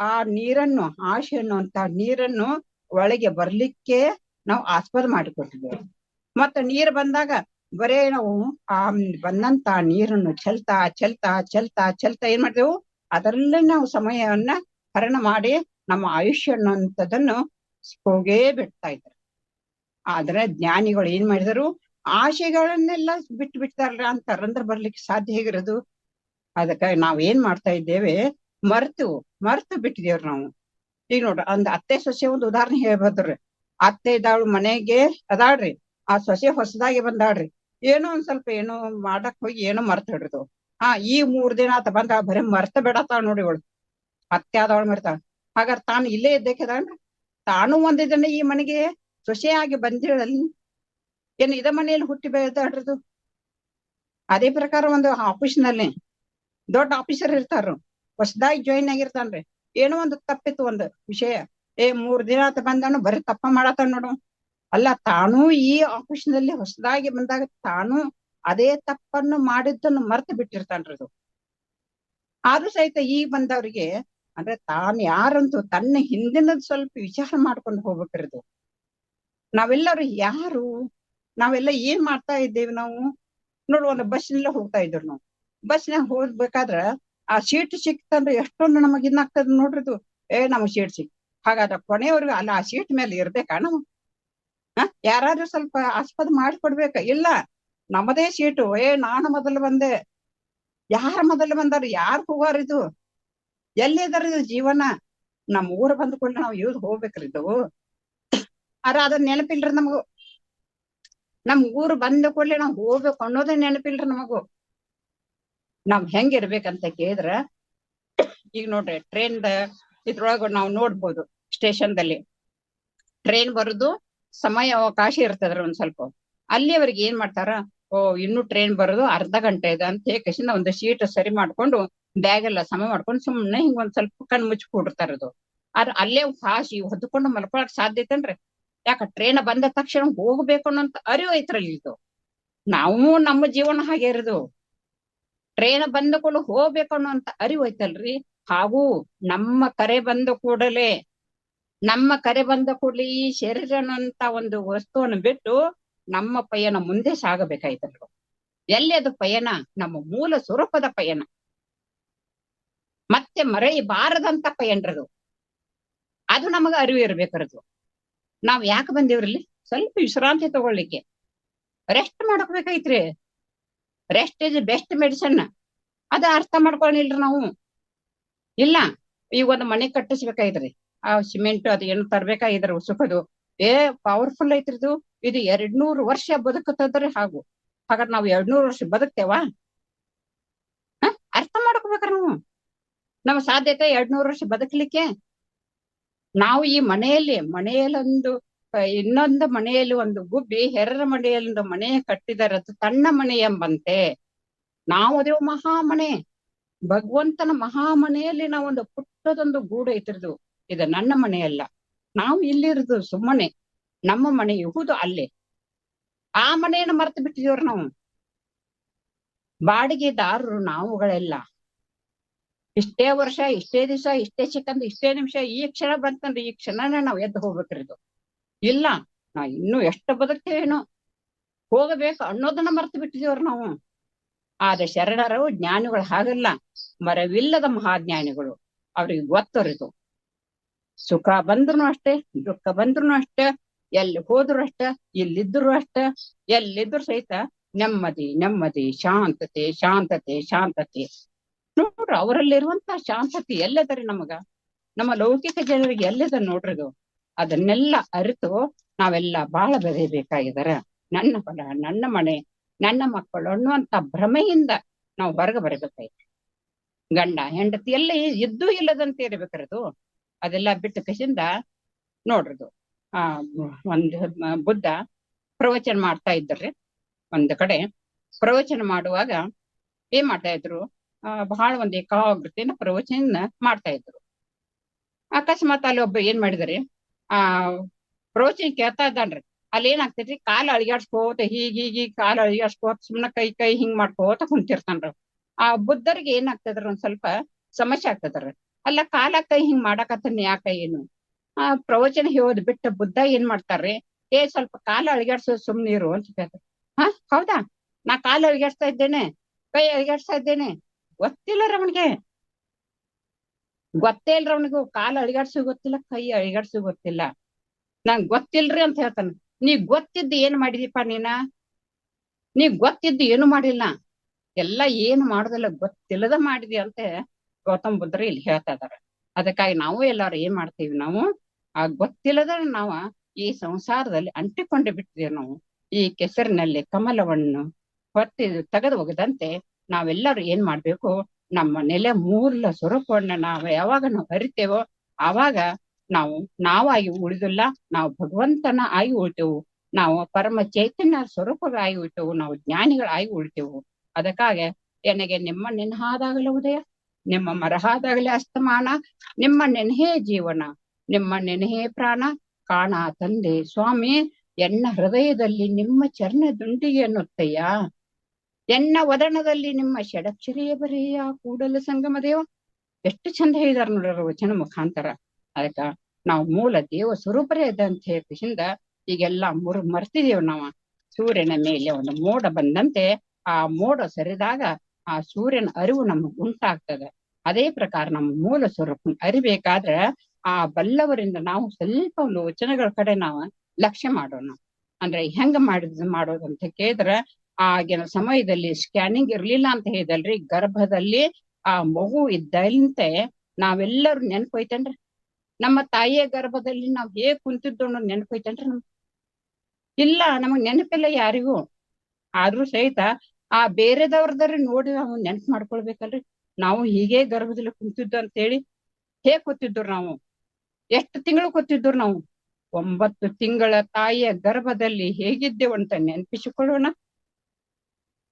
ಆ ನೀರನ್ನು, ಆಶೆ ಅನ್ನುವಂತ ನೀರನ್ನು ಒಳಗೆ ಬರ್ಲಿಕ್ಕೆ ನಾವು ಆಸ್ಪದ ಮಾಡಿಕೊಟ್ಟಿದ್ದೇವೆ. ಮತ್ತ ನೀರು ಬಂದಾಗ ಬರೇ ನಾವು ಆ ಬಂದಂತ ನೀರನ್ನು ಚೆಲ್ತಾ ಚೆಲ್ತಾ ಚೆಲ್ತಾ ಚೆಲ್ತಾ ಏನ್ ಮಾಡಿದೆವು, ಅದರಲ್ಲೇ ನಾವು ಸಮಯವನ್ನ ಹರಣ ಮಾಡಿ ನಮ್ಮ ಆಯುಷ್ಯ ಅನ್ನುವಂಥದ್ದನ್ನು ಹೋಗೇ ಬಿಡ್ತಾ ಇದ್ದಾರೆ. ಆದ್ರೆ ಜ್ಞಾನಿಗಳು ಏನ್ ಮಾಡಿದರು, ಆಶೆಗಳನ್ನೆಲ್ಲ ಬಿಟ್ಟು ಬಿಡ್ತಾರಲ್ಲ ಅಂತಾರಂದ್ರೆ ಬರ್ಲಿಕ್ಕೆ ಸಾಧ್ಯ ಹೇಗಿರೋದು. ಅದಕ್ಕಾಗಿ ನಾವ್ ಏನ್ ಮಾಡ್ತಾ ಇದ್ದೇವೆ, ಮರ್ತು ಬಿಟ್ಟಿದೇವ್ರಿ ನಾವು. ಈಗ ನೋಡ್ರಿ, ಒಂದ್ ಅತ್ತೆ ಸೊಸೆ ಒಂದು ಉದಾಹರಣೆ ಹೇಳ್ಬೋದ್ರಿ. ಅತ್ತೆ ಇದ್ದಾಳು ಮನೆಗೆ ಅದಾಳ್ರಿ, ಆ ಸೊಸೆ ಹೊಸದಾಗಿ ಬಂದಾಳ್ರಿ, ಏನೋ ಒಂದ್ ಸ್ವಲ್ಪ ಏನೋ ಮಾಡಕ್ ಹೋಗಿ ಏನೋ ಮರ್ತ ಹಿಡ್ದು ಈ 3 ದಿನ ಆತ ಬಂದ ಬರೀ ಮರ್ತ ಬಿಡತಾಳ ನೋಡಿ ಇವಳು, ಅತ್ತೆ ಆದವಳು ಮರ್ತಾಳ. ಹಾಗಾದ್ರೆ ತಾನು ಇಲ್ಲೇ ಇದ್ದೇಕದಾನ್ರಿ, ತಾನು ಒಂದೇ ದಿನ ಈ ಮನೆಗೆ ಸೊಸೆಯಾಗಿ ಬಂದಿಳಲ್ಲಿ, ಏನು ಇದ ಮನೆಯಲ್ಲಿ ಹುಟ್ಟಿ ಬೆಳೆದಾಡ್ರದು. ಅದೇ ಪ್ರಕಾರ ಒಂದು ಆಫೀಸ್ನಲ್ಲಿ ದೊಡ್ಡ ಆಫೀಸರ್ ಇರ್ತಾರ, ಹೊಸದಾಗಿ ಜಾಯಿನ್ ಆಗಿರ್ತಾನ್ರಿ, ಏನೋ ಒಂದು ತಪ್ಪಿತ್ತು ಒಂದು ವಿಷಯ, 3 ದಿನ ಆತ ಬಂದಾನು ಬರೀ ತಪ್ಪ ಮಾಡತಾನ ನೋಡು. ಅಲ್ಲ, ತಾನೂ ಈ ಆಫೀಸ್ನಲ್ಲಿ ಹೊಸದಾಗಿ ಬಂದಾಗ ತಾನು ಅದೇ ತಪ್ಪನ್ನು ಮಾಡಿದ್ದನ್ನು ಮರ್ತು ಬಿಟ್ಟಿರ್ತಾನ್ರದು. ಆದ್ರೂ ಸಹಿತ ಈಗ ಬಂದವ್ರಿಗೆ ಅಂದ್ರೆ ತಾನು ಯಾರಂತೂ ತನ್ನ ಹಿಂದಿನದ್ ಸ್ವಲ್ಪ ವಿಚಾರ ಮಾಡ್ಕೊಂಡು ಹೋಗ್ಬೇಕಿರೋದು. ನಾವೆಲ್ಲರೂ ಯಾರು, ನಾವೆಲ್ಲ ಏನ್ ಮಾಡ್ತಾ ಇದ್ದೇವೆ ನಾವು ನೋಡು. ಒಂದು ಬಸ್ನೆಲ್ಲ ಹೋಗ್ತಾ ಇದ್ರು ನಾವು, ಬಸ್ನಾಗ ಹೋಗ್ಬೇಕಾದ್ರ ಆ ಸೀಟ್ ಸಿಕ್ತಂದ್ರೆ ಎಷ್ಟೊಂದು ನಮಗ್ ಇನ್ನಾಗ್ತದ ನೋಡ್ರಿದು, ನಮಗ್ ಸೀಟ್ ಸಿಕ್. ಹಾಗಾದ್ರೆ ಕೊನೆಯವ್ರಿಗೆ ಅಲ್ಲ ಆ ಸೀಟ್ ಮೇಲೆ ಇರ್ಬೇಕಾ ನಾವು? ಯಾರಾದ್ರೂ ಸ್ವಲ್ಪ ಆಸ್ಪದ ಮಾಡಿಕೊಡ್ಬೇಕ? ಇಲ್ಲ, ನಮ್ಮದೇ ಸೀಟು, ನಾನು ಮೊದಲು ಬಂದೆ. ಯಾರ ಮೊದಲು ಬಂದಾರ, ಯಾರು ಹೋಗಾರಿದು, ಎಲ್ಲಿದಾರ ಇದು ಜೀವನ? ನಮ್ ಊರು ಬಂದ್ಕೊಂಡು ನಾವು ಇವ್ರು ಹೋಗ್ಬೇಕ್ರಿ ಇದು. ಆದ್ರೆ ಅದನ್ನ ನೆನಪಿಲ್ರಿ ನಮಗೂ. ನಮ್ ಊರು ಬಂದ ಕೂಡಲೇ ನಾವ್ ಹೋಗ್ಬೇಕು ಅನ್ನೋದೇ ನೆನಪಿಲ್ರಿ ನಮಗೂ. ನಾವ್ ಹೆಂಗಿರ್ಬೇಕಂತ ಕೇಳಿದ್ರ, ಈಗ ನೋಡ್ರಿ ಟ್ರೈನ್ದ ಇದ್ರೊಳಗ ನಾವು ನೋಡ್ಬೋದು, ಸ್ಟೇಷನ್ದಲ್ಲಿ ಟ್ರೈನ್ ಬರುದು ಸಮಯ ಅವಕಾಶ ಇರ್ತದ್ರಿ ಒಂದ್ ಸ್ವಲ್ಪ. ಅಲ್ಲಿ ಅವ್ರಿಗೆ ಏನ್ ಮಾಡ್ತಾರ, ಇನ್ನು ಟ್ರೈನ್ ಬರೋದು ಅರ್ಧ ಗಂಟೆ ಇದೆ ಅಂತ ಹೇಳಿ ಒಂದು ಸೀಟ್ ಸರಿ ಮಾಡ್ಕೊಂಡು ಬ್ಯಾಗ್ ಎಲ್ಲ ಸಮ ಮಾಡ್ಕೊಂಡು ಸುಮ್ನೆ ಹಿಂಗ್ ಒಂದ್ ಸ್ವಲ್ಪ ಕಣ್ ಮುಚ್ಚಿ ಕೂಡಿರ್ತಾರದು. ಆದ್ರೆ ಅಲ್ಲೇ ಹಾಸಿ ಹೊದ್ಕೊಂಡು ಮಲ್ಕೊಳಕ್ ಸಾಧ್ಯತೆನ್ರಿ? ಯಾಕ ಟ್ರೈನ್ ಬಂದ ತಕ್ಷಣ ಹೋಗ್ಬೇಕು ಅನ್ನೋಂತ ಅರಿವು ಐತ್ರಲ್ಲಿ ಇದು. ನಾವು ನಮ್ಮ ಜೀವನ ಹಾಗೆ ಇರೋದು, ಟ್ರೈನ್ ಬಂದ ಕೂಡಲೇ ಹೋಗ್ಬೇಕು ಅನ್ನೋಂತ ಅರಿವು ಐತಲ್ರಿ. ಹಾಗೂ ನಮ್ಮ ಕರೆ ಬಂದ ಕೂಡಲೇ ಈ ಶರೀರ ಅನ್ನೋಂತ ಒಂದು ವಸ್ತುವನ್ನು ಬಿಟ್ಟು ನಮ್ಮ ಪಯಣ ಮುಂದೆ ಸಾಗಬೇಕಾಯ್ತಲ್ರು. ಎಲ್ಲಿ ಅದು ಪಯಣ? ನಮ್ಮ ಮೂಲ ಸ್ವರೂಪದ ಪಯಣ, ಮತ್ತೆ ಮರೆಯಬಾರದಂತ ಪಯಣರದು. ಅದು ನಮಗ ಅರಿವು ಇರ್ಬೇಕರದು. ನಾವ್ ಯಾಕೆ ಬಂದೇವ್ರಲ್ಲಿ? ಸ್ವಲ್ಪ ವಿಶ್ರಾಂತಿ ತಗೊಳ್ಳಿಕ್ಕೆ, ರೆಸ್ಟ್ ಮಾಡ್ಕೋಬೇಕೈತ್ರಿ. Rest is best medicine. ಅದ ಅರ್ಥ ಮಾಡ್ಕೊಳ್ಳಿಲ್ರಿ ನಾವು. ಇಲ್ಲ, ಈಗ ಒಂದು ಮನೆ ಕಟ್ಟಿಸ್ಬೇಕಾಯ್ತ್ರಿ, ಆ ಸಿಮೆಂಟ್ ಅದು ಏನು ತರ್ಬೇಕಾಗಿದ್ರ ಉಸುಕದು, ಪವರ್ಫುಲ್ ಐತ್ರಿದು. ಇದು 200 ವರ್ಷ ಬದುಕುತ್ತದ್ರಿ. ಹಾಗಾದ್ರೆ ನಾವು 200 ವರ್ಷ ಬದುಕ್ತೇವಾ? ಅರ್ಥ ಮಾಡ್ಕೋಬೇಕ್ರಿ ನಾವು. ನಮ್ಮ ಸಾಧ್ಯತೆ 200 ವರ್ಷ ಬದುಕಲಿಕ್ಕೆ. ನಾವು ಈ ಮನೆಯಲ್ಲೊಂದು ಇನ್ನೊಂದು ಮನೆಯಲ್ಲಿ ಒಂದು ಗುಬ್ಬಿ ಹೆರರ ಮನೆಯಲ್ಲೊಂದು ಮನೆ ಕಟ್ಟಿದರೆ ಅದು ತನ್ನ ಮನೆ ಎಂಬಂತೆ ನಾವು ಅದೇವು ಮಹಾಮನೆ, ಭಗವಂತನ ಮಹಾಮನೆಯಲ್ಲಿ ನಾವೊಂದು ಪುಟ್ಟದೊಂದು ಗೂಡು ಐತಿರ್ದು. ಇದು ನನ್ನ ಮನೆಯಲ್ಲ, ನಾವು ಇಲ್ಲಿರುದು ಸುಮ್ಮನೆ, ನಮ್ಮ ಮನೆ ಇಹುದು ಅಲ್ಲೇ. ಆ ಮನೆಯನ್ನು ಮರ್ತು ಬಿಟ್ಟಿದೇವ್ರು ನಾವು. ಬಾಡಿಗೆದಾರರು ನಾವುಗಳೆಲ್ಲ. ಇಷ್ಟೇ ವರ್ಷ, ಇಷ್ಟೇ ದಿವಸ, ಇಷ್ಟೇ ಸೆಕೆಂಡ್, ಇಷ್ಟೇ ನಿಮಿಷ, ಈ ಕ್ಷಣ ಬಂತಂದ್ರೆ ಈ ಕ್ಷಣನೇ ನಾವ್ ಎದ್ದು ಹೋಗ್ಬೇಕ್ರಿದು. ಇಲ್ಲ, ನಾವ್ ಇನ್ನೂ ಎಷ್ಟು ಬದುಕ್ತೇವೇನೋ, ಹೋಗಬೇಕು ಅನ್ನೋದನ್ನ ಮರ್ತು ಬಿಟ್ಟಿದೇವ್ರು ನಾವು. ಆದ್ರೆ ಶರಣರು ಜ್ಞಾನಿಗಳು ಹಾಗಲ್ಲ, ಮರವಿಲ್ಲದ ಮಹಾಜ್ಞಾನಿಗಳು. ಅವ್ರಿಗೆ ಗೊತ್ತರಿದು, ಸುಖ ಬಂದ್ರು ಅಷ್ಟೇ, ದುಃಖ ಬಂದ್ರು ಅಷ್ಟೇ, ಎಲ್ಲಿ ಹೋದ್ರು ಅಷ್ಟೇ, ಇಲ್ಲಿದ್ರು ಅಷ್ಟೇ, ಎಲ್ಲಿದ್ರು ಸಹಿತ ನೆಮ್ಮದಿ, ಶಾಂತತೆ. ನೋಡ್ರಿ, ಅವರಲ್ಲಿರುವಂತ ಶಾಂತತೆ ಎಲ್ಲದರಿ ನಮಗ? ನಮ್ಮ ಲೌಕಿಕ ಜನರಿಗೆ ಎಲ್ಲದ ನೋಡ್ರಿದು. ಅದನ್ನೆಲ್ಲ ಅರಿತು ನಾವೆಲ್ಲ ಬಾಳ ಬೆಳೆಯಬೇಕಾಗಿದಾರ. ನನ್ನ ಫಲ, ನನ್ನ ಮನೆ, ನನ್ನ ಮಕ್ಕಳು ಅನ್ನುವಂತ ಭ್ರಮೆಯಿಂದ ನಾವು ಹೊರಗೆ ಬರಬೇಕಾಯ್ತು. ಗಂಡ ಹೆಂಡತಿ ಎಲ್ಲ ಇದ್ದೂ ಇಲ್ಲದಂತೆ ಇರಬೇಕರದು. ಅದೆಲ್ಲ ಬಿಟ್ಟು ಕಸಿಂದ ನೋಡ್ರದು. ಒಂದು ಬುದ್ಧ ಪ್ರವಚನ ಮಾಡ್ತಾ ಇದ್ರಿ. ಒಂದು ಕಡೆ ಪ್ರವಚನ ಮಾಡುವಾಗ ಏನ್ ಮಾಡ್ತಾ ಇದ್ರು, ಬಹಳ ಒಂದು ಏಕಾಗ್ರತೆಯಿಂದ ಪ್ರವಚನ ಮಾಡ್ತಾ ಇದ್ರು. ಅಕಸ್ಮಾತ್ ಅಲ್ಲಿ ಒಬ್ಬ ಏನ್ ಮಾಡಿದಾರೆ, ಪ್ರವಚನ ಕೇಳ್ತಾ ಇದ್ದಾನ್ರಿ. ಅಲ್ಲಿ ಏನಾಗ್ತೈತಿ, ಕಾಲು ಅಳಿಗಾಡ್ಸ್ಕೋತ ಹೀಗೀಗಿ ಕಾಲು ಅಳಿಗಾಡ್ಸ್ಕೋತ ಸುಮ್ನ ಕೈ ಹಿಂಗ್ ಮಾಡ್ಕೋತ ಕುಂತಿರ್ತಾನ್ರಿ. ಆ ಬುದ್ಧರಿಗೆ ಏನಾಗ್ತದ್ರಿ, ಒಂದ್ ಸ್ವಲ್ಪ ಸಮಸ್ಯೆ ಆಗ್ತದಾರ. ಅಲ್ಲ ಕಾಲ ಕೈ ಹಿಂಗ್ ಮಾಡಾಕತ್ತನ್ ಯಾಕ ಏನು ಪ್ರವಚನ ಹೇಳೋದ್ ಬಿಟ್ಟು ಬುದ್ಧ ಏನ್ ಮಾಡ್ತಾರ್ರಿ, ಸ್ವಲ್ಪ ಕಾಲ ಅಳಿಗಾಡ್ಸೋ ಸುಮ್ನೀರು ಅಂತ ಹೇಳ್ತಾರೆ. ಹೌದಾ, ನಾ ಕಾಲ ಅಳಿಗಾಡ್ಸ್ತಾ ಇದ್ದೇನೆ, ಕೈ ಅಳಿಗಾಡ್ಸ್ತಾ ಇದ್ದೇನೆ, ಗೊತ್ತಿಲ್ಲರ ಅವನಿಗೆ, ಗೊತ್ತೇ ಇಲ್ರ ಅವನಿಗೂ. ಕಾಲ ಅಳಿಗಾಡ್ಸು ಗೊತ್ತಿಲ್ಲ, ಕೈ ಅಳಿಗಾಡ್ಸು ಗೊತ್ತಿಲ್ಲ. ನಂಗ್ ಗೊತ್ತಿಲ್ರಿ ಅಂತ ಹೇಳ್ತಾನ. ನೀ ಗೊತ್ತಿದ್ದು ಏನ್ ಮಾಡಿದಿಪ್ಪ ನೀ ಗೊತ್ತಿದ್ದು ಏನು ಮಾಡಿಲ್ಲ, ಎಲ್ಲ ಏನು ಮಾಡುದಿಲ್ಲ, ಗೊತ್ತಿಲ್ಲದ ಮಾಡಿದಿ ಅಂತ ಗೌತಮ್ ಬುದ್ಧರು ಇಲ್ಲಿ ಹೇಳ್ತಾ ಇದಾರೆ. ಅದಕ್ಕಾಗಿ ನಾವು ಎಲ್ಲಾರು ಏನ್ ಮಾಡ್ತೀವಿ, ನಾವು ಆ ಗೊತ್ತಿಲ್ಲದ ನಾವ ಈ ಸಂಸಾರದಲ್ಲಿ ಅಂಟಿಕೊಂಡು ಬಿಟ್ಟಿದ್ದೇವೆ. ನಾವು ಈ ಕೆಸರಿನಲ್ಲಿ ಕಮಲವನ್ನು ಹೊತ್ತಿ ತೆಗೆದು ಹೋಗದಂತೆ ನಾವೆಲ್ಲರೂ ಏನ್ ಮಾಡ್ಬೇಕು, ನಮ್ಮ ನೆಲೆ ಮೂಲ ಸ್ವರೂಪವನ್ನ ಯಾವಾಗ ನಾವು ಅರಿತೇವೋ ಆವಾಗ ನಾವು ನಾವಾಗಿ ಉಳಿದಿಲ್ಲ, ನಾವು ಭಗವಂತನ ಆಗಿ ಉಳಿತೇವು, ನಾವು ಪರಮ ಚೈತನ್ಯ ಸ್ವರೂಪವಾಗಿ ಉಳಿತೇವು, ನಾವು ಜ್ಞಾನಿಗಳಾಗಿ ಉಳಿತೇವು. ಅದಕ್ಕಾಗಿ ನನಗೆ ನಿಮ್ಮ ನೆನಹಾದಾಗಲೇ ಉದಯ, ನಿಮ್ಮ ಮರಹಾದಾಗಲೇ ಅಸ್ತಮಾನ, ನಿಮ್ಮ ನೆನಹೇ ಜೀವನ, ನಿಮ್ಮ ನೆನಹೇ ಪ್ರಾಣ ಕಾಣ ತಂದೆ ಸ್ವಾಮಿ, ಎನ್ನ ಹೃದಯದಲ್ಲಿ ನಿಮ್ಮ ಚರಣ ದುಂಡಿಗೆ ಅನ್ನುತ್ತಯ್ಯ, ಎನ್ನ ವದನದಲ್ಲಿ ನಿಮ್ಮ ಷಡಕ್ಷರಿಯ ಬರೆಯ ಕೂಡಲ ಸಂಗಮ ದೇವ. ಎಷ್ಟು ಚಂದ ಹೇಳಿದಾರ ನೋಡ್ರ ವಚನ ಮುಖಾಂತರ. ಅದಕ್ಕ ನಾವು ಮೂಲ ದೇವ ಸ್ವರೂಪರೇ ಇದ್ದಂತ ಹೇಳಿಂದ ಈಗೆಲ್ಲಾ ಮರ್ತಿದೇವ್ ನಾವು. ಸೂರ್ಯನ ಮೇಲೆ ಒಂದು ಮೋಡ ಬಂದಂತೆ ಆ ಮೋಡ ಸರಿದಾಗ ಆ ಸೂರ್ಯನ ಅರಿವು ನಮಗ್ ಉಂಟಾಗ್ತದೆ. ಅದೇ ಪ್ರಕಾರ ನಮ್ಮ ಮೂಲ ಸ್ವರೂಪ ಅರಿಬೇಕಾದ್ರೆ ಆ ಬಲ್ಲವರಿಂದ ನಾವು ಸ್ವಲ್ಪ ಒಂದು ವಚನಗಳ ಕಡೆ ನಾವು ಲಕ್ಷ್ಯ ಮಾಡೋಣ. ಅಂದ್ರೆ ಹೆಂಗ ಮಾಡೋದು ಅಂತ ಕೇಳಿದ್ರೆ, ಆಗಿನ ಸಮಯದಲ್ಲಿ ಸ್ಕ್ಯಾನಿಂಗ್ ಇರ್ಲಿಲ್ಲ ಅಂತ ಹೇಳಿದಲ್ರಿ, ಗರ್ಭದಲ್ಲಿ ಆ ಮಗು ಇದ್ದಂತೆ ನಾವೆಲ್ಲರೂ ನೆನ್ಪೋಯ್ತೇನ್ರಿ, ನಮ್ಮ ತಾಯಿಯ ಗರ್ಭದಲ್ಲಿ ನಾವ್ ಹೇಗ್ ಕುಂತಿದ್ದು ಅನ್ನೋದು ನೆನಪೈತೇನ್ರಿ ನಮ್ಗೆ? ಇಲ್ಲ, ನಮಗ್ ನೆನಪಿಲ್ಲ ಯಾರಿಗೂ. ಆದ್ರೂ ಸಹಿತ ಆ ಬೇರೆದವ್ರದಾರ ನೋಡಿ ನಾವು ನೆನ್ಪು ಮಾಡ್ಕೊಳ್ಬೇಕಲ್ರಿ, ನಾವು ಹೀಗೆ ಗರ್ಭದಲ್ಲಿ ಕುಂತಿದ್ದು ಅಂತೇಳಿ. ಹೇಗ್ ಕೂತಿದ್ರು ನಾವು, ಎಷ್ಟು ತಿಂಗಳು ಕೂತಿದ್ರು ನಾವು, 9 ತಿಂಗಳ ತಾಯಿಯ ಗರ್ಭದಲ್ಲಿ ಹೇಗಿದ್ದೇವು ಅಂತ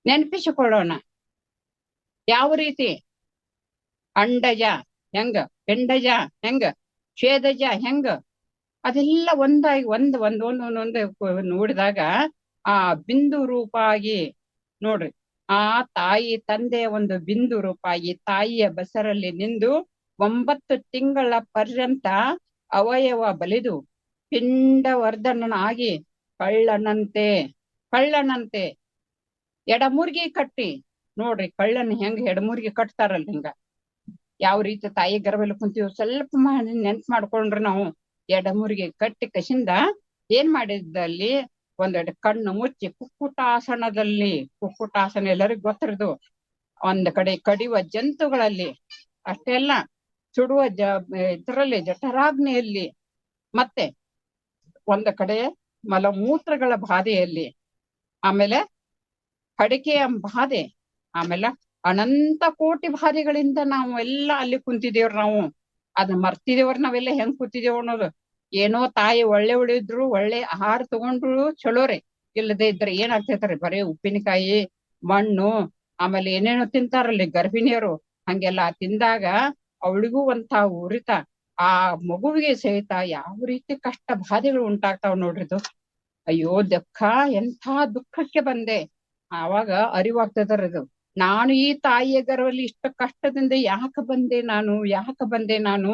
ನೆನಪಿಸಿಕೊಳ್ಳೋಣ. ಯಾವ ರೀತಿ ಅಂಡಜ ಹೆಂಗ, ಪಿಂಡಜ ಹೆಂಗ, ಛೇದಜ ಹೆಂಗ, ಅದೆಲ್ಲ ಒಂದಾಗಿ ಒಂದೊಂದೊಂದೊಂದೊಂದು ನೋಡಿದಾಗ ಆ ಬಿಂದು ರೂಪಾಗಿ ನೋಡ್ರಿ, ಆ ತಾಯಿ ತಂದೆಯ ಒಂದು ಬಿಂದು ರೂಪಾಗಿ ತಾಯಿಯ ಬಸರಲ್ಲಿ ನಿಂದು 9 ತಿಂಗಳ ಪರ್ಯಂತ ಅವಯವ ಬಲಿದು ಪಿಂಡವರ್ಧನನಾಗಿ ಕಳ್ಳನಂತೆ ಎಡಮೂರ್ಗಿ ಕಟ್ಟಿ ನೋಡ್ರಿ, ಕಳ್ಳನ್ ಹೆಂಗ ಎಡಮೂರ್ಗಿ ಕಟ್ತಾರಲ್ಲ, ಹಿಂಗ ಯಾವ ರೀತಿ ತಾಯಿ ಗರ್ಭದಲ್ಲಿ ಕುಂತೀವಿ ಸ್ವಲ್ಪ ನೆನ್ಪು ಮಾಡ್ಕೊಂಡ್ರೆ ನಾವು, ಎಡಮೂರಿಗೆ ಕಟ್ಟಿ ಕಸಿಂದ ಏನ್ ಮಾಡಿದ್ದಲ್ಲಿ ಒಂದೆರಡು ಕಣ್ಣು ಮುಚ್ಚಿ ಕುಕ್ಕುಟಾಸನ ಎಲ್ಲರಿಗೂ ಗೊತ್ತಿರೋದು, ಒಂದ್ ಕಡೆ ಕಡಿಯುವ ಜಂತುಗಳಲ್ಲಿ, ಅಷ್ಟೇ ಅಲ್ಲ ಸುಡುವ ಇದರಲ್ಲಿ ಜಠರಾಗ್ನಿಯಲ್ಲಿ, ಮತ್ತೆ ಒಂದ್ ಕಡೆ ಮಲಮೂತ್ರಗಳ ಬಾಧೆಯಲ್ಲಿ, ಆಮೇಲೆ ಕಡಿಕೆಯ ಬಾಧೆ, ಆಮೇಲೆ ಅನಂತ ಕೋಟಿ ಬಾಧೆಗಳಿಂದ ನಾವು ಎಲ್ಲ ಅಲ್ಲಿ ಕುಂತಿದೇವ್ರ. ನಾವು ಅದ್ ಮರ್ತಿದೇವ್ರ, ನಾವೆಲ್ಲ ಹೆಂಗ್ ಕೂತಿದೇವ್ ಅನ್ನೋದು. ಏನೋ ತಾಯಿ ಒಳ್ಳೆ ಉಳಿದ್ರು, ಒಳ್ಳೆ ಆಹಾರ ತಗೊಂಡ್ರು ಚಲೋರಿ, ಇಲ್ಲದೆ ಇದ್ರೆ ಏನಾಗ್ತೈತ್ರಿ, ಬರೀ ಉಪ್ಪಿನಕಾಯಿ ಮಣ್ಣು ಆಮೇಲೆ ಏನೇನೋ ತಿಂತಾರಲ್ಲಿ ಗರ್ಭಿಣಿಯರು. ಹಂಗೆಲ್ಲ ತಿಂದಾಗ ಅವಳಿಗೂ ಒಂಥ ಉರಿತ, ಆ ಮಗುವಿಗೆ ಸಹಿತ ಯಾವ ರೀತಿ ಕಷ್ಟ ಬಾಧೆಗಳು ಉಂಟಾಗ್ತಾವ್ ನೋಡ್ರಿದು. ಅಯ್ಯೋ ದುಃಖ, ಎಂಥ ದುಃಖಕ್ಕೆ ಬಂದೆ. ಆವಾಗ ಅರಿವಾಗ್ತದರದು, ನಾನು ಈ ತಾಯಿಯ ಗರ್ಭದಲ್ಲಿ ಇಷ್ಟ ಕಷ್ಟದಿಂದ ಯಾಕೆ ಬಂದೆ ನಾನು,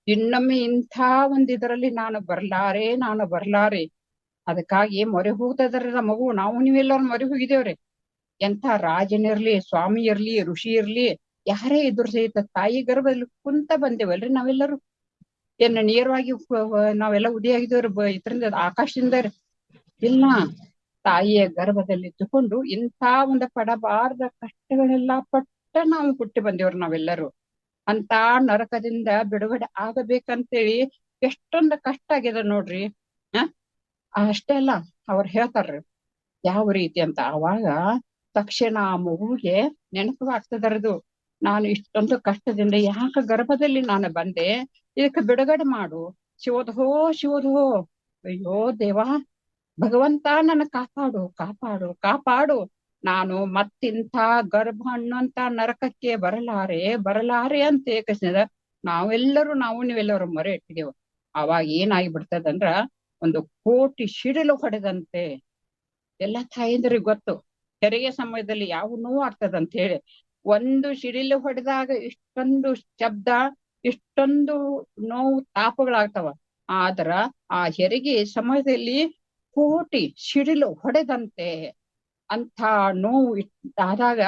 ಇನ್ನೊಮ್ಮೆ ಇಂಥ ಒಂದಿದರಲ್ಲಿ ನಾನು ಬರ್ಲಾರೆ. ಅದಕ್ಕಾಗಿ ಮೊರೆ ಹೋಗ್ತದರ ಮಗು. ನಾವು ನೀವೆಲ್ಲರೂ ಮೊರೆ ಹೋಗಿದೇವ್ರಿ. ಎಂಥ ರಾಜನಿರ್ಲಿ, ಸ್ವಾಮಿ ಇರ್ಲಿ, ಋಷಿ ಇರ್ಲಿ, ಯಾರೇ ಇದ್ರು ಸಹಿತ ತಾಯಿ ಗರ್ಭದಲ್ಲಿ ಕುಂತ ಬಂದೇವಲ್ರಿ ನಾವೆಲ್ಲರೂ. ನೇರವಾಗಿ ನಾವೆಲ್ಲ ಉದಿಯಾಗಿದ್ದೇವ್ರಿ ಇದರಿಂದ, ಆಕಾಶದಿಂದ ಇಲ್ಲ, ತಾಯಿಯ ಗರ್ಭದಲ್ಲಿ ಇದ್ದುಕೊಂಡು ಇಂಥ ಒಂದು ಪಡಬಾರ್ದ ಕಷ್ಟಗಳೆಲ್ಲ ಪಟ್ಟ ನಾವು ಹುಟ್ಟಿ ಬಂದೇವ್ರು ನಾವೆಲ್ಲರೂ. ಅಂತ ನರಕದಿಂದ ಬಿಡುಗಡೆ ಆಗಬೇಕಂತೇಳಿ ಎಷ್ಟೊಂದು ಕಷ್ಟ ಆಗಿದೆ ನೋಡ್ರಿ. ಅಷ್ಟೇ ಅಲ್ಲ, ಅವ್ರು ಹೇಳ್ತಾರ್ರಿ ಯಾವ ರೀತಿ ಅಂತ. ಅವಾಗ ತಕ್ಷಣ ಆ ಮಗುವಿಗೆ ನೆನಪು ಆಗ್ತದರದು, ನಾನು ಇಷ್ಟೊಂದು ಕಷ್ಟದಿಂದ ಯಾಕೆ ಗರ್ಭದಲ್ಲಿ ನಾನು ಬಂದೆ, ಇದಕ್ಕೆ ಬಿಡುಗಡೆ ಮಾಡು, ಶಿವಧೋ. ಅಯ್ಯೋ ದೇವಾ, ಭಗವಂತ ನನ್ನ ಕಾಪಾಡು, ನಾನು ಮತ್ತಿಂಥ ಗರ್ಭ ಅನ್ನುವಂತ ನರಕಕ್ಕೆ ಬರಲಾರೆ ಅಂತ ಏಕಸಿದ ನೀವೆಲ್ಲರೂ ಮೊರೆ ಇಟ್ಟಿದೆವು. ಅವಾಗ ಏನಾಗಿ ಬಿಡ್ತದಂದ್ರ, ಒಂದು ಕೋಟಿ ಶಿಡಿಲು ಹೊಡೆದಂತೆ. ಎಲ್ಲ ತಾಯಂದ್ರಿಗೆ ಗೊತ್ತು ಹೆರಿಗೆ ಸಮಯದಲ್ಲಿ ಯಾವ ನೋವು ಆಗ್ತದಂತ ಹೇಳಿ. ಒಂದು ಸಿಡಿಲು ಹೊಡೆದಾಗ ಇಷ್ಟೊಂದು ಶಬ್ದ, ಇಷ್ಟೊಂದು ನೋವು ತಾಪಗಳಾಗ್ತಾವ. ಆದ್ರ ಆ ಹೆರಿಗೆ ಸಮಯದಲ್ಲಿ ಕೋಟಿ ಸಿಡಿಲು ಹೊಡೆದಂತೆ ಅಂಥ ನೋವು ಆದಾಗ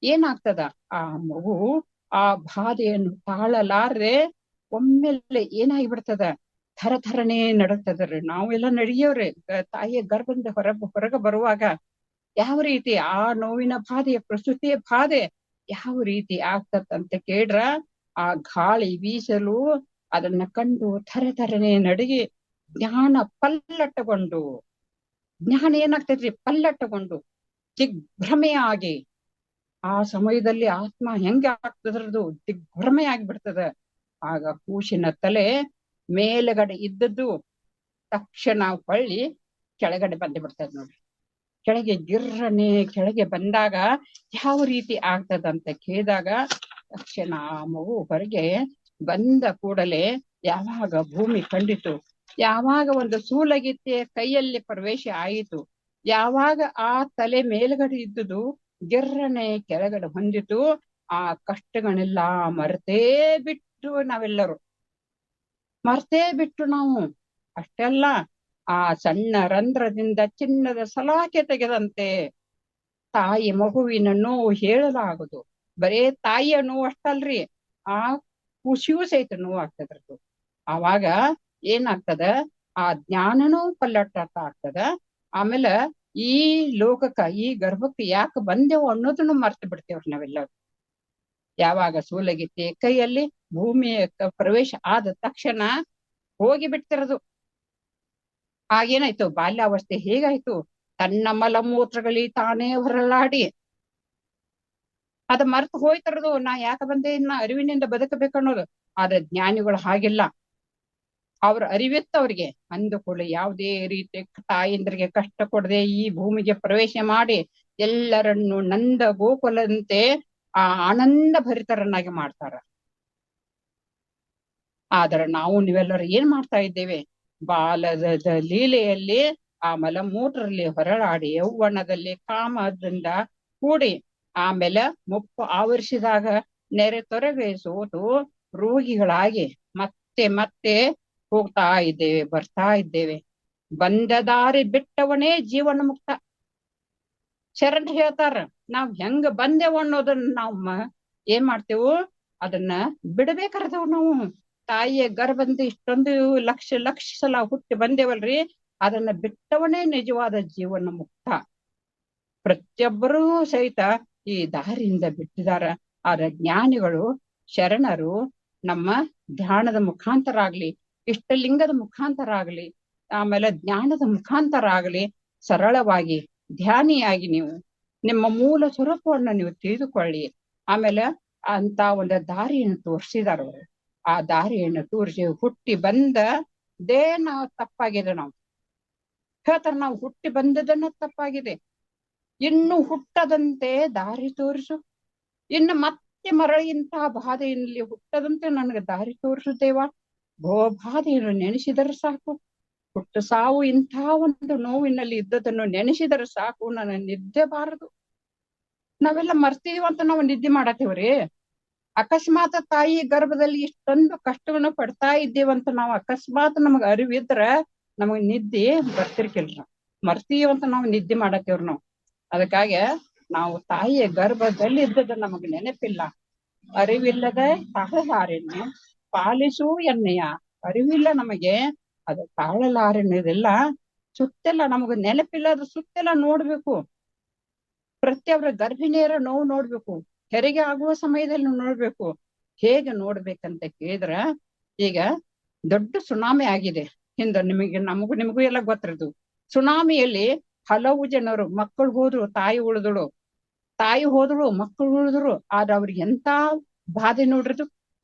ಏನಾಗ್ತದ, ಆ ಮಗು ಆ ಬಾಧೆಯನ್ನು ತಾಳಲಾರದೆ ಒಮ್ಮೆಲೆ ಏನಾಗಿಬಿಡ್ತದ, ಥರಥರನೇ ನಡುತ್ತದ್ರಿ. ನಾವೆಲ್ಲ ನಡಿಯೋವ್ರಿ ತಾಯಿಯ ಗರ್ಭದಿಂದ ಹೊರಗ ಬರುವಾಗ ಯಾವ ರೀತಿ ಆ ನೋವಿನ ಬಾಧೆ, ಪ್ರಸೂತಿಯ ಬಾಧೆ ಯಾವ ರೀತಿ ಆಗ್ತದಂತ ಕೇಳ್ರ, ಆ ಗಾಳಿ ಬೀಸಲು ಅದನ್ನ ಕಂಡು ಥರಥರನೆ ನಡುಗಿ ಜ್ಞಾನ ಪಲ್ಲಟಗೊಂಡು, ಜ್ಞಾನ ಏನಾಗ್ತದ್ರಿ ಪಲ್ಲಟಗೊಂಡು ದಿಗ್ಭ್ರಮೆಯಾಗಿ, ಆ ಸಮಯದಲ್ಲಿ ಆತ್ಮ ಹೆಂಗೆ ಆಗ್ತದ್ರದು ದಿಗ್ಭ್ರಮೆ ಆಗ್ಬಿಡ್ತದ. ಆಗ ಕೂಸಿನ ತಲೆ ಮೇಲಗಡೆ ಇದ್ದದ್ದು ತಕ್ಷಣ ಹೊಳ್ಳಿ ಕೆಳಗಡೆ ಬಂದು ಬಿಡ್ತದ ನೋಡ್ರಿ. ಕೆಳಗೆ ಗಿರ್ರನೆ ಕೆಳಗೆ ಬಂದಾಗ ಯಾವ ರೀತಿ ಆಗ್ತದಂತ ಕೇಳಿದಾಗ ತಕ್ಷಣ ಆ ಮಗು ಹೊರಗೆ ಬಂದ ಕೂಡಲೇ ಯಾವಾಗ ಭೂಮಿ ಕಂಡಿತು, ಯಾವಾಗ ಒಂದು ಸೂಲಗಿತ್ತೆಯ ಕೈಯಲ್ಲಿ ಪ್ರವೇಶ ಆಯಿತು, ಯಾವಾಗ ಆ ತಲೆ ಮೇಲ್ಗಡೆ ಇದ್ದುದು ಗಿರ್ರನೆ ಕೆಳಗಡೆ ಹೊಂದಿತು, ಆ ಕಷ್ಟಗಳೆಲ್ಲ ಮರ್ತೇ ಬಿಟ್ಟು ನಾವೆಲ್ಲರೂ ಮರ್ತೇ ಬಿಟ್ಟು ನಾವು. ಅಷ್ಟೆಲ್ಲ ಆ ಸಣ್ಣ ರಂಧ್ರದಿಂದ ಚಿನ್ನದ ಸಲಾಕೆ ತೆಗೆದಂತೆ ತಾಯಿ ಮಗುವಿನ ನೋವು ಹೇಳಲಾಗದು. ಬರೇ ತಾಯಿಯ ನೋವು ಅಷ್ಟಲ್ರಿ, ಆ ಖುಷಿಯೂ ಸಹಿತ ನೋವು ಆಗ್ತದ್ರದು. ಆವಾಗ ಏನಾಗ್ತದ, ಆ ಜ್ಞಾನನೂ ಪಲ್ಲಟ ಆಗ್ತದ. ಆಮೇಲೆ ಈ ಲೋಕಕ್ಕ ಈ ಗರ್ಭಕ್ಕೆ ಯಾಕೆ ಬಂದೆವು ಅನ್ನೋದನ್ನು ಮರ್ತು ಬಿಡ್ತೇವ್ರಿ ನಾವೆಲ್ಲರೂ. ಯಾವಾಗ ಸೂಲಗಿತ್ತಿ ಕೈಯಲ್ಲಿ ಭೂಮಿಯ ಪ್ರವೇಶ ಆದ ತಕ್ಷಣ ಹೋಗಿ ಬಿಡ್ತಿರೋದು. ಆಗೇನಾಯ್ತು, ಬಾಲ್ಯಾವಸ್ಥೆ ಹೇಗಾಯ್ತು, ತನ್ನ ಮಲಮೂತ್ರಗಳಿ ತಾನೇ ಹೊರಳಾಡಿ ಅದ ಮರ್ತು ಹೋಯ್ತಿರೋದು. ನಾ ಯಾಕೆ ಬಂದೆ, ಇನ್ನ ಅರಿವಿನಿಂದ ಬದುಕಬೇಕನ್ನೋದು. ಆದ್ರೆ ಜ್ಞಾನಿಗಳು ಹಾಗಿಲ್ಲ, ಅವ್ರ ಅರಿವಿತ್ತು ಅವ್ರಿಗೆ. ಅಂದುಕೊಳ್ಳಿ ಯಾವುದೇ ರೀತಿ ತಾಯಿಂದ್ರಿಗೆ ಕಷ್ಟ ಕೊಡದೆ ಈ ಭೂಮಿಗೆ ಪ್ರವೇಶ ಮಾಡಿ ಎಲ್ಲರನ್ನು ನಂದ ಗೋಕುಲಂತೆ ಆ ಆನಂದ ಭರಿತರನ್ನಾಗಿ ಮಾಡ್ತಾರ. ಆದ್ರೆ ನಾವು ನೀವೆಲ್ಲರೂ ಏನ್ ಮಾಡ್ತಾ ಇದ್ದೇವೆ, ಬಾಲದ ಲೀಲೆಯಲ್ಲಿ ಆ ಮಲಮೂತ್ರದಲ್ಲಿ ಹೊರಳಾಡಿ ಯೌವನದಲ್ಲಿ ಕಾಮದಿಂದ ಕೂಡಿ ಆಮೇಲೆ ಮುಪ್ಪು ಆವರಿಸಿದಾಗ ನೆರೆ ತೊರೆಗೆ ಸೋತು ರೋಗಿಗಳಾಗಿ ಮತ್ತೆ ಮತ್ತೆ ಹೋಗ್ತಾ ಇದ್ದೇವೆ, ಬರ್ತಾ ಇದ್ದೇವೆ. ಬಂದ ದಾರಿ ಬಿಟ್ಟವನೇ ಜೀವನ ಮುಕ್ತ. ಶರಣರು ಹೇಳ್ತಾರ, ನಾವ್ ಹೆಂಗ ಬಂದೆವು ಅನ್ನೋದನ್ನ ನಾವು ಏನ್ ಮಾಡ್ತೇವು, ಅದನ್ನ ಬಿಡಬೇಕಾರ್ದವ್ ನಾವು. ತಾಯಿಯ ಗರ್ಭದಿಂದ ಇಷ್ಟೊಂದು ಲಕ್ಷ ಸಲ ಹುಟ್ಟಿ ಬಂದೇವಲ್ರಿ, ಅದನ್ನ ಬಿಟ್ಟವನೇ ನಿಜವಾದ ಜೀವನ ಮುಕ್ತ. ಪ್ರತಿಯೊಬ್ಬರೂ ಸಹಿತ ಈ ದಾರಿಯಿಂದ ಬಿಟ್ಟಿದಾರ. ಆದ್ರೆ ಜ್ಞಾನಿಗಳು ಶರಣರು ನಮ್ಮ ಧ್ಯಾನದ ಮುಖಾಂತರ ಆಗ್ಲಿ, ಇಷ್ಟಲಿಂಗದ ಮುಖಾಂತರ ಆಗ್ಲಿ, ಆಮೇಲೆ ಜ್ಞಾನದ ಮುಖಾಂತರ ಆಗ್ಲಿ ಸರಳವಾಗಿ ಧ್ಯಾನಿಯಾಗಿ ನೀವು ನಿಮ್ಮ ಮೂಲ ಸ್ವರೂಪವನ್ನು ನೀವು ತಿಳಿದುಕೊಳ್ಳಿ. ಆಮೇಲೆ ಅಂತ ಒಂದು ದಾರಿಯನ್ನು ತೋರಿಸಿದಾರ ಅವರು. ಆ ದಾರಿಯನ್ನು ತೋರಿಸಿ ಹುಟ್ಟಿ ಬಂದ ನಾವು ತಪ್ಪಾಗಿದೆ. ನಾವು ಹೇಳ್ತಾರ, ನಾವು ಹುಟ್ಟಿ ಬಂದದನ್ನ ತಪ್ಪಾಗಿದೆ, ಇನ್ನು ಹುಟ್ಟದಂತೆ ದಾರಿ ತೋರಿಸು, ಇನ್ನು ಮತ್ತೆ ಮರಳಿ ಇಂತಹ ಬಾಧೆಯಲ್ಲಿ ಹುಟ್ಟದಂತೆ ನನಗೆ ದಾರಿ ತೋರಿಸು ದೇವ. ಬಾಧೆಯನ್ನು ನೆನೆಸಿದರೆ ಸಾಕು, ಹುಟ್ಟು ಸಾವು ಇಂತಹ ಒಂದು ನೋವಿನಲ್ಲಿ ಇದ್ದದನ್ನು ನೆನೆಸಿದರೆ ಸಾಕು, ನನ್ನ ನಿದ್ದೆ ಬಾರದು. ನಾವೆಲ್ಲ ಮರ್ತೀವಂತ ನಾವು ನಿದ್ದೆ ಮಾಡತ್ತೇವ್ರಿ. ಅಕಸ್ಮಾತ್ ತಾಯಿ ಗರ್ಭದಲ್ಲಿ ಇಷ್ಟೊಂದು ಕಷ್ಟವನ್ನು ಪಡ್ತಾ ಇದ್ದೇವಂತ ನಾವು ಅಕಸ್ಮಾತ್ ನಮಗ್ ಅರಿವಿದ್ರ ನಮಗ್ ನಿದ್ದೆ ಬರ್ತಿರ್ಕಿಲ್ರ, ಮರ್ತೀವಂತ ನಾವು ನಿದ್ದೆ ಮಾಡತ್ತೇವ್ರಿ ನಾವು. ಅದಕ್ಕಾಗಿ ನಾವು ತಾಯಿಯ ಗರ್ಭದಲ್ಲಿ ಇದ್ದದ ನಮಗ್ ನೆನಪಿಲ್ಲ. ಅರಿವಿಲ್ಲದ ತಾಳಲಾರೆನೆ ಪಾಲಿಸು ಎನ್ನೆಯ. ಅರಿವಿಲ್ಲ ನಮಗೆ, ಅದು ತಾಳಲಾರೆನೆದೆಲ್ಲ ಸುತ್ತೆಲ್ಲ ನಮಗ ನೆನಪಿಲ್ಲ. ಅದು ಸುತ್ತೆಲ್ಲ ನೋಡ್ಬೇಕು. ಪ್ರತಿಯೊಬ್ಬರ ಗರ್ಭಿಣಿಯರ ನೋವು ನೋಡ್ಬೇಕು, ಹೆರಿಗೆ ಆಗುವ ಸಮಯದಲ್ಲಿ ನೋಡ್ಬೇಕು. ಹೇಗೆ ನೋಡ್ಬೇಕಂತ ಕೇಳಿದ್ರ, ಈಗ ದೊಡ್ಡ ಸುನಾಮಿ ಆಗಿದೆ ಹಿಂದ. ನಿಮಗೂ ಎಲ್ಲ ಗೊತ್ತಿರೋದು. ಸುನಾಮಿಯಲ್ಲಿ ಹಲವು ಜನರು, ಮಕ್ಕಳು ಹೋದ್ರು, ತಾಯಿ ಉಳಿದಳು, ತಾಯಿ ಹೋದಳು, ಮಕ್ಕಳು ಉಳಿದ್ರು. ಆದ್ರೆ ಅವ್ರಿಗೆ ಎಂತ ಬಾಧೆ ನೋಡ್ರದು,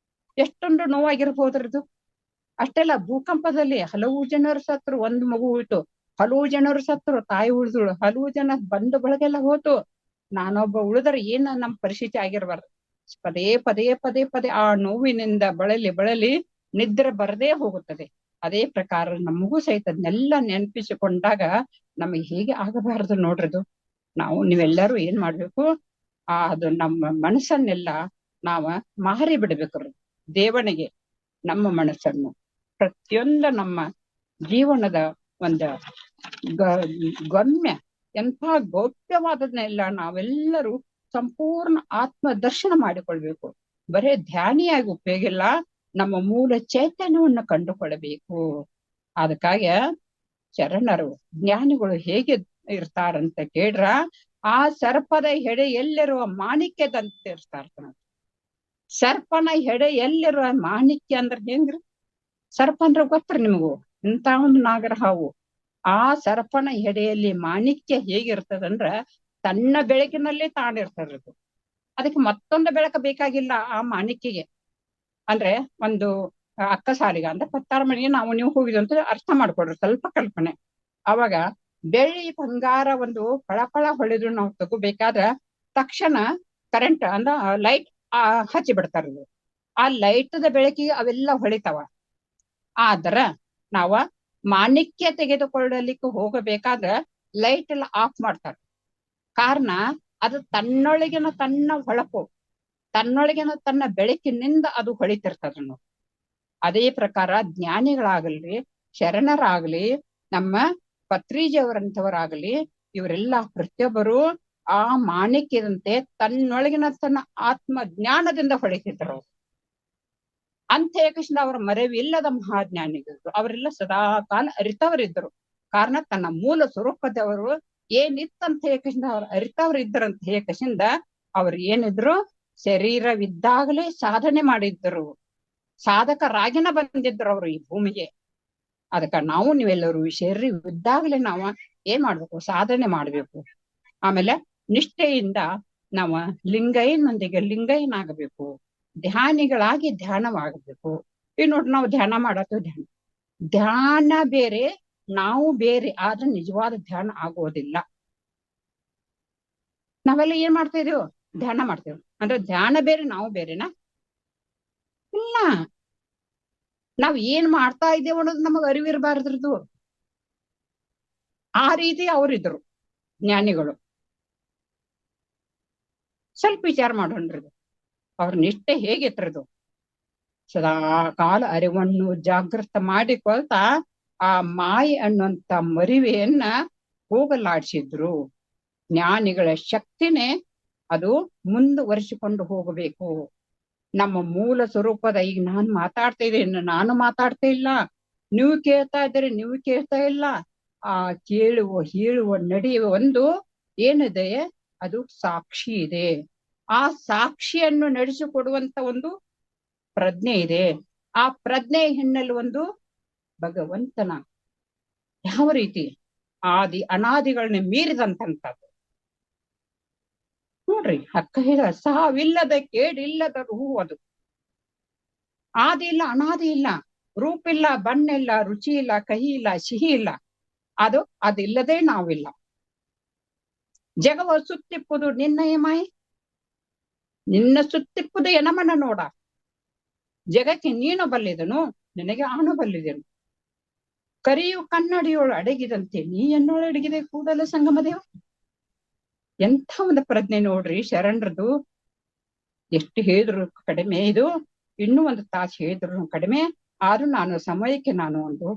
ಎಷ್ಟೊಂದು ನೋವಾಗಿರ್ಬೋದ್ರದು. ಅಷ್ಟೆಲ್ಲ ಭೂಕಂಪದಲ್ಲಿ ಹಲವು ಜನರು ಸತ್ರು, ಒಂದು ಮಗು ಹೋಯ್ತು. ಹಲವು ಜನರು ಸತ್ರು, ತಾಯಿ ಉಳಿದಳು. ಹಲವು ಜನ ಬಂದು ಬಳಗೆಲ್ಲ ಹೋತು. ನಾನೊಬ್ಬ ಉಳಿದ್ರೆ ಏನ ನಮ್ ಪರಿಸ್ಥಿತಿ ಆಗಿರ್ಬಾರ್ದು. ಪದೇ ಪದೇ ಪದೇ ಪದೇ ಆ ನೋವಿನಿಂದ ಬಳಲಿ ನಿದ್ರೆ ಬರದೇ ಹೋಗುತ್ತದೆ. ಅದೇ ಪ್ರಕಾರ ನಮಗೂ ಸಹಿತ ಅದನ್ನೆಲ್ಲ ನೆನಪಿಸಿಕೊಂಡಾಗ ನಮಗೆ ಹೇಗೆ ಆಗಬಾರದು ನೋಡ್ರದು. ನೀವೆಲ್ಲರೂ ಏನ್ ಮಾಡ್ಬೇಕು, ಅದು ನಮ್ಮ ಮನಸ್ಸನ್ನೆಲ್ಲ ನಾವ ಮಾರಿ ಬಿಡ್ಬೇಕ್ರಿ ದೇವನಿಗೆ. ನಮ್ಮ ಮನಸ್ಸನ್ನು ಪ್ರತಿಯೊಂದು ನಮ್ಮ ಜೀವನದ ಒಂದು ಗಮ್ಯ ಎಂಥ ಗೌಪ್ಯವಾದದನ್ನೆಲ್ಲ ನಾವೆಲ್ಲರೂ ಸಂಪೂರ್ಣ ಆತ್ಮ ದರ್ಶನ ಮಾಡಿಕೊಳ್ಬೇಕು. ಬರೇ ಧ್ಯಾನಿಯಾಗಿ ಉಪಯೋಗ ಇಲ್ಲ, ನಮ್ಮ ಮೂಲ ಚೈತನ್ಯವನ್ನು ಕಂಡುಕೊಳ್ಳಬೇಕು. ಅದಕ್ಕಾಗಿ ಶರಣರು ಜ್ಞಾನಿಗಳು ಹೇಗೆ ಇರ್ತಾರಂತ ಕೇಳ್ರ, ಆ ಸರ್ಪದ ಹೆಡೆ ಎಲ್ಲಿರುವ ಮಾಣಿಕ್ಯದಂತೆ ಇರ್ತಾರ. ಸರ್ಪನ ಹೆಡೆ ಎಲ್ಲಿರುವ ಮಾಣಿಕ್ಯ ಅಂದ್ರ ಹೆಂಗ್ರಿ? ಸರ್ಪ ಅಂದ್ರ ಗೊತ್ತ್ರಿ ನಿಮಗೂ? ಇಂಥ ಒಂದು ನಾಗರ ಹಾವು. ಆ ಸರ್ಪನ ಹೆಡೆಯಲ್ಲಿ ಮಾಣಿಕ್ಯ ಹೇಗಿರ್ತದಂದ್ರ ತನ್ನ ಬೆಳಕಿನಲ್ಲಿ ತಾನಿರ್ತದ್ರಿ. ಅದಕ್ಕೆ ಮತ್ತೊಂದು ಬೆಳಕ ಬೇಕಾಗಿಲ್ಲ ಆ ಮಾಣಿಕ್ಯಗೆ. ಅಂದ್ರೆ ಒಂದು ಅಕ್ಕಸಾಲಿಗ ಅಂದ್ರೆ 16 ಮನೆಗೆ ನೀವು ಹೋಗಿದ್ವಿ ಅಂತ ಅರ್ಥ ಮಾಡ್ಕೊಡ್ರಿ, ಸ್ವಲ್ಪ ಕಲ್ಪನೆ. ಅವಾಗ ಬೆಳ್ಳಿ ಬಂಗಾರ ಒಂದು ಫಳಫಳ ಹೊಳೆದ್ರು ನಾವು ತಗೋಬೇಕಾದ್ರ ತಕ್ಷಣ ಕರೆಂಟ್ ಅಂದ್ರ ಲೈಟ್ ಹಚ್ಚಿ ಬಿಡ್ತಾರ. ಆ ಲೈಟದ ಬೆಳಕಿಗೆ ಅವೆಲ್ಲ ಹೊಳಿತಾವ. ಆದ್ರ ನಾವ ಮಾಣಿಕ್ಯ ತೆಗೆದುಕೊಳ್ಳಲಿಕ್ಕೆ ಹೋಗಬೇಕಾದ್ರ ಲೈಟ್ ಎಲ್ಲ ಆಫ್ ಮಾಡ್ತಾರ. ಕಾರಣ ಅದು ತನ್ನೊಳಗಿನ ತನ್ನ ಹೊಳಪು, ತನ್ನೊಳಗಿನ ತನ್ನ ಬೆಳಕಿನಿಂದ ಅದು ಹೊಳಿತಿರ್ತದ. ಅದೇ ಪ್ರಕಾರ ಜ್ಞಾನಿಗಳಾಗಲ್ರಿ, ಶರಣರಾಗ್ಲಿ, ನಮ್ಮ ಪತ್ರಿಜಿಯವರಂಥವರಾಗಲಿ, ಇವರೆಲ್ಲ ಪ್ರತಿಯೊಬ್ಬರು ಆ ಮಾಣಿಕ್ಯದಂತೆ ತನ್ನೊಳಗಿನ ತನ್ನ ಆತ್ಮ ಜ್ಞಾನದಿಂದ ಹೊಳಿತಿದ್ರು. ಅಂಥ ಕೃಷ್ಣ ಅವರ ಮರೆವಿಲ್ಲದ ಮಹಾಜ್ಞಾನಿಗಳು. ಅವರೆಲ್ಲ ಸದಾ ಕಾಲ ಅರಿತವರಿದ್ದರು. ಕಾರಣ ತನ್ನ ಮೂಲ ಸ್ವರೂಪದವರು ಏನಿತ್ತಂತ ಕೃಷ್ಣ ಅವ್ರು ಅರಿತವರಿದ್ದರಂತ ಕೃಷ್ಣದ ಅವ್ರು ಏನಿದ್ರು ಶರೀರವಿದ್ದಾಗಲೇ ಸಾಧನೆ ಮಾಡಿದ್ದರು. ಸಾಧಕರಾಗಿನ ಬಂದಿದ್ರು ಅವರು ಈ ಭೂಮಿಗೆ. ಅದಕ್ಕ ನಾವು ನೀವೆಲ್ಲರೂ ಶರೀರವಿದ್ದಾಗಲೇ ನಾವು ಏನ್ ಮಾಡ್ಬೇಕು? ಸಾಧನೆ ಮಾಡ್ಬೇಕು. ಆಮೇಲೆ ನಿಷ್ಠೆಯಿಂದ ನಾವು ಲಿಂಗೈನೊಂದಿಗೆ ಲಿಂಗೈನಾಗಬೇಕು, ಧ್ಯಾನಿಗಳಾಗಿ ಧ್ಯಾನವಾಗಬೇಕು. ಈಗ ನೋಡ್ರಿ, ನಾವು ಧ್ಯಾನ ಮಾಡತ್ತೇವೆ. ಧ್ಯಾನ ಬೇರೆ, ನಾವು ಬೇರೆ. ಆದ್ರೆ ನಿಜವಾದ ಧ್ಯಾನ ಆಗೋದಿಲ್ಲ. ನಾವೆಲ್ಲ ಏನ್ ಮಾಡ್ತಾ ಇದೀವಿ? ಧ್ಯಾನ ಮಾಡ್ತೇವೆ. ಅಂದ್ರೆ ಧ್ಯಾನ ಬೇರೆ, ನಾವು ಬೇರೆನಾ? ಇಲ್ಲ. ನಾವ್ ಏನ್ ಮಾಡ್ತಾ ಇದ್ದೇವೆ ಅನ್ನೋದು ನಮಗ್ ಅರಿವಿರಬಾರ್ದ್ರದು. ಆ ರೀತಿ ಅವರಿದ್ರು ಜ್ಞಾನಿಗಳು. ಸ್ವಲ್ಪ ವಿಚಾರ ಮಾಡೋಣ್ರಿ. ಅವ್ರ ನಿಷ್ಠೆ ಹೇಗಿತ್ರದು? ಸದಾ ಕಾಲ ಅರಿವನ್ನು ಜಾಗೃತ ಮಾಡಿಕೊಳ್ತಾ ಆ ಮಾಯೆ ಅನ್ನುವಂತ ಮರಿವೆಯನ್ನ ಹೋಗಲಾಡಿಸಿದ್ರು. ಜ್ಞಾನಿಗಳ ಶಕ್ತಿನೇ ಅದು ಮುಂದುವರಿಸಿಕೊಂಡು ಹೋಗಬೇಕು. ನಮ್ಮ ಮೂಲ ಸ್ವರೂಪದ, ಈಗ ನಾನು ಮಾತಾಡ್ತಾ ಇದ್ದೇನೆ, ನಾನು ಮಾತಾಡ್ತಾ ಇಲ್ಲ, ನೀವು ಕೇಳ್ತಾ ಇದ್ದೀರಿ, ನೀವು ಕೇಳ್ತಾ ಇಲ್ಲ. ಆ ಕೇಳುವ, ಹೇಳುವ, ನಡೆಯುವ ಒಂದು ಏನಿದೆ ಅದು ಸಾಕ್ಷಿ ಇದೆ. ಆ ಸಾಕ್ಷಿಯನ್ನು ನಡೆಸಿಕೊಡುವಂತ ಒಂದು ಪ್ರಜ್ಞೆ ಇದೆ. ಆ ಪ್ರಜ್ಞೆ ಹಿನ್ನೆಲೆ ಒಂದು ಭಗವಂತನ ಯಾವ ರೀತಿ ಆದಿ ಅನಾದಿಗಳನ್ನ ಮೀರಿದಂತಂಥದ್ದು. ನೋಡ್ರಿ, ಅಕ್ಕ ಹೇಳ ಸಾವಿಲ್ಲದ ಕೇಡಿಲ್ಲದ ಹೂ ಅದು. ಆದಿ ಇಲ್ಲ, ಅನಾದಿ ಇಲ್ಲ, ರೂಪ ಇಲ್ಲ, ಬಣ್ಣ ಇಲ್ಲ, ರುಚಿ ಇಲ್ಲ, ಕಹಿ ಇಲ್ಲ, ಸಿಹಿ ಇಲ್ಲ. ಅದಿಲ್ಲದೆ ನಾವಿಲ್ಲ. ಜಗವ ಸುತ್ತಿಪ್ಪುದು ನಿನ್ನಯ ಮಾಯೆ, ನಿನ್ನ ಸುತ್ತಿಪ್ಪುದು ಎನಮನ ನೋಡ. ಜಗಕ್ಕೆ ನೀನು ಬಲ್ಲಿದನು, ನಿನಗೆ ಆನು ಬಲ್ಲಿದೆನು. ಕರಿಯು ಕನ್ನಡಿಯೋಳು ಅಡಗಿದಂತೆ ನೀ ಎನ್ನೋಳು ಅಡಗಿದೆ ಕೂಡಲ ಸಂಗಮದೇವ. ಎಂಥ ಒಂದು ಪ್ರಜ್ಞೆ ನೋಡ್ರಿ ಶರಣರದು. ಎಷ್ಟು ಹೇಳಿದ್ರು ಕಡಿಮೆ. ಇದು ಇನ್ನೂ ಒಂದು ತಾಸು ಹೇಳಿದ್ರು ಕಡಿಮೆ. ಆದ್ರೂ ನಾನು ಸಮಯಕ್ಕೆ ನಾನು ಒಂದು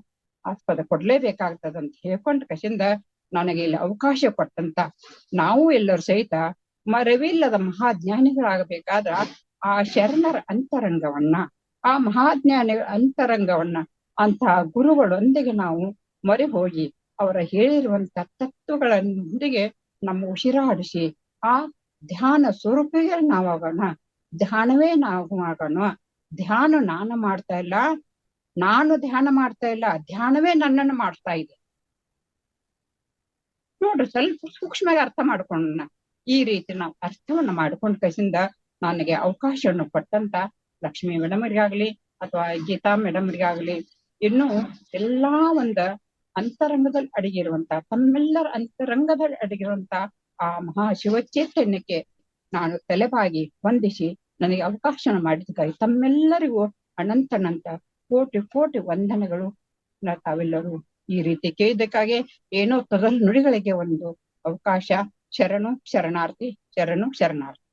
ಆಸ್ಪದ ಕೊಡ್ಲೇಬೇಕಾಗ್ತದಂತ ಹೇಳ್ಕೊಂಡ ಕಸಿಂದ ನನಗೆ ಇಲ್ಲಿ ಅವಕಾಶ ಕೊಟ್ಟಂತ ನಾವು ಎಲ್ಲರೂ ಸಹಿತ ಮರವಿಲ್ಲದ ಮಹಾಜ್ಞಾನಿಗಳಾಗಬೇಕಾದ್ರ ಆ ಶರಣರ ಅಂತರಂಗವನ್ನ, ಆ ಮಹಾಜ್ಞಾನಿಗಳ ಅಂತರಂಗವನ್ನ ಅಂತ ಗುರುಗಳೊಂದಿಗೆ ನಾವು ಮೊರೆ ಹೋಗಿ ಅವರ ಹೇಳಿರುವಂತ ತತ್ವಗಳೊಂದಿಗೆ ನಮ್ಮ ಉಸಿರಾಡಿಸಿ ಆ ಧ್ಯಾನ ಸ್ವರೂಪಿಗೆ ನಾವಾಗೋಣ. ಧ್ಯಾನವೇ ನಾವು ಆಗೋಣ. ಧ್ಯಾನ ನಾನು ಮಾಡ್ತಾ ಇಲ್ಲ, ನಾನು ಧ್ಯಾನ ಮಾಡ್ತಾ ಇಲ್ಲ, ಧ್ಯಾನವೇ ನನ್ನನ್ನು ಮಾಡ್ತಾ ಇದೆ. ನೋಡ್ರಿ, ಸ್ವಲ್ಪ ಸೂಕ್ಷ್ಮವಾಗಿ ಅರ್ಥ ಮಾಡ್ಕೊಂಡ ಈ ರೀತಿ ನಾವು ಅರ್ಥವನ್ನ ಮಾಡ್ಕೊಂಡ್ ಕಸಿಂದ ನನಗೆ ಅವಕಾಶವನ್ನು ಕೊಟ್ಟಂತ ಲಕ್ಷ್ಮೀ ಮೇಡಮ್ರಿಗಾಗ್ಲಿ ಅಥವಾ ಗೀತಾ ಮೇಡಮ್ರಿಗಾಗ್ಲಿ, ಇನ್ನು ಎಲ್ಲಾ ಒಂದ ಅಂತರಂಗದಲ್ಲಿ ಅಡಗಿರುವಂತ, ತಮ್ಮೆಲ್ಲರ ಅಂತರಂಗದಲ್ಲಿ ಅಡಗಿರುವಂತ ಆ ಮಹಾ ಶಿವಚೈತನ್ಯಕ್ಕೆ ನಾನು ತಲೆಬಾಗಿ ವಂದಿಸಿ ನನಗೆ ಅವಕಾಶ ಮಾಡಿದಕ್ಕಾಗಿ ತಮ್ಮೆಲ್ಲರಿಗೂ ಅನಂತ ಕೋಟಿ ಕೋಟಿ ವಂದನೆಗಳು. ತಾವೆಲ್ಲರೂ ಈ ರೀತಿ ಕೇಳಿದ್ದಕ್ಕಾಗಿ ಏನೋ ತೊದಲು ನುಡಿಗಳಿಗೆ ಒಂದು ಅವಕಾಶ ಶರಣು ಶರಣಾರ್ಥಿ ಶರಣು ಶರಣಾರ್ಥಿ.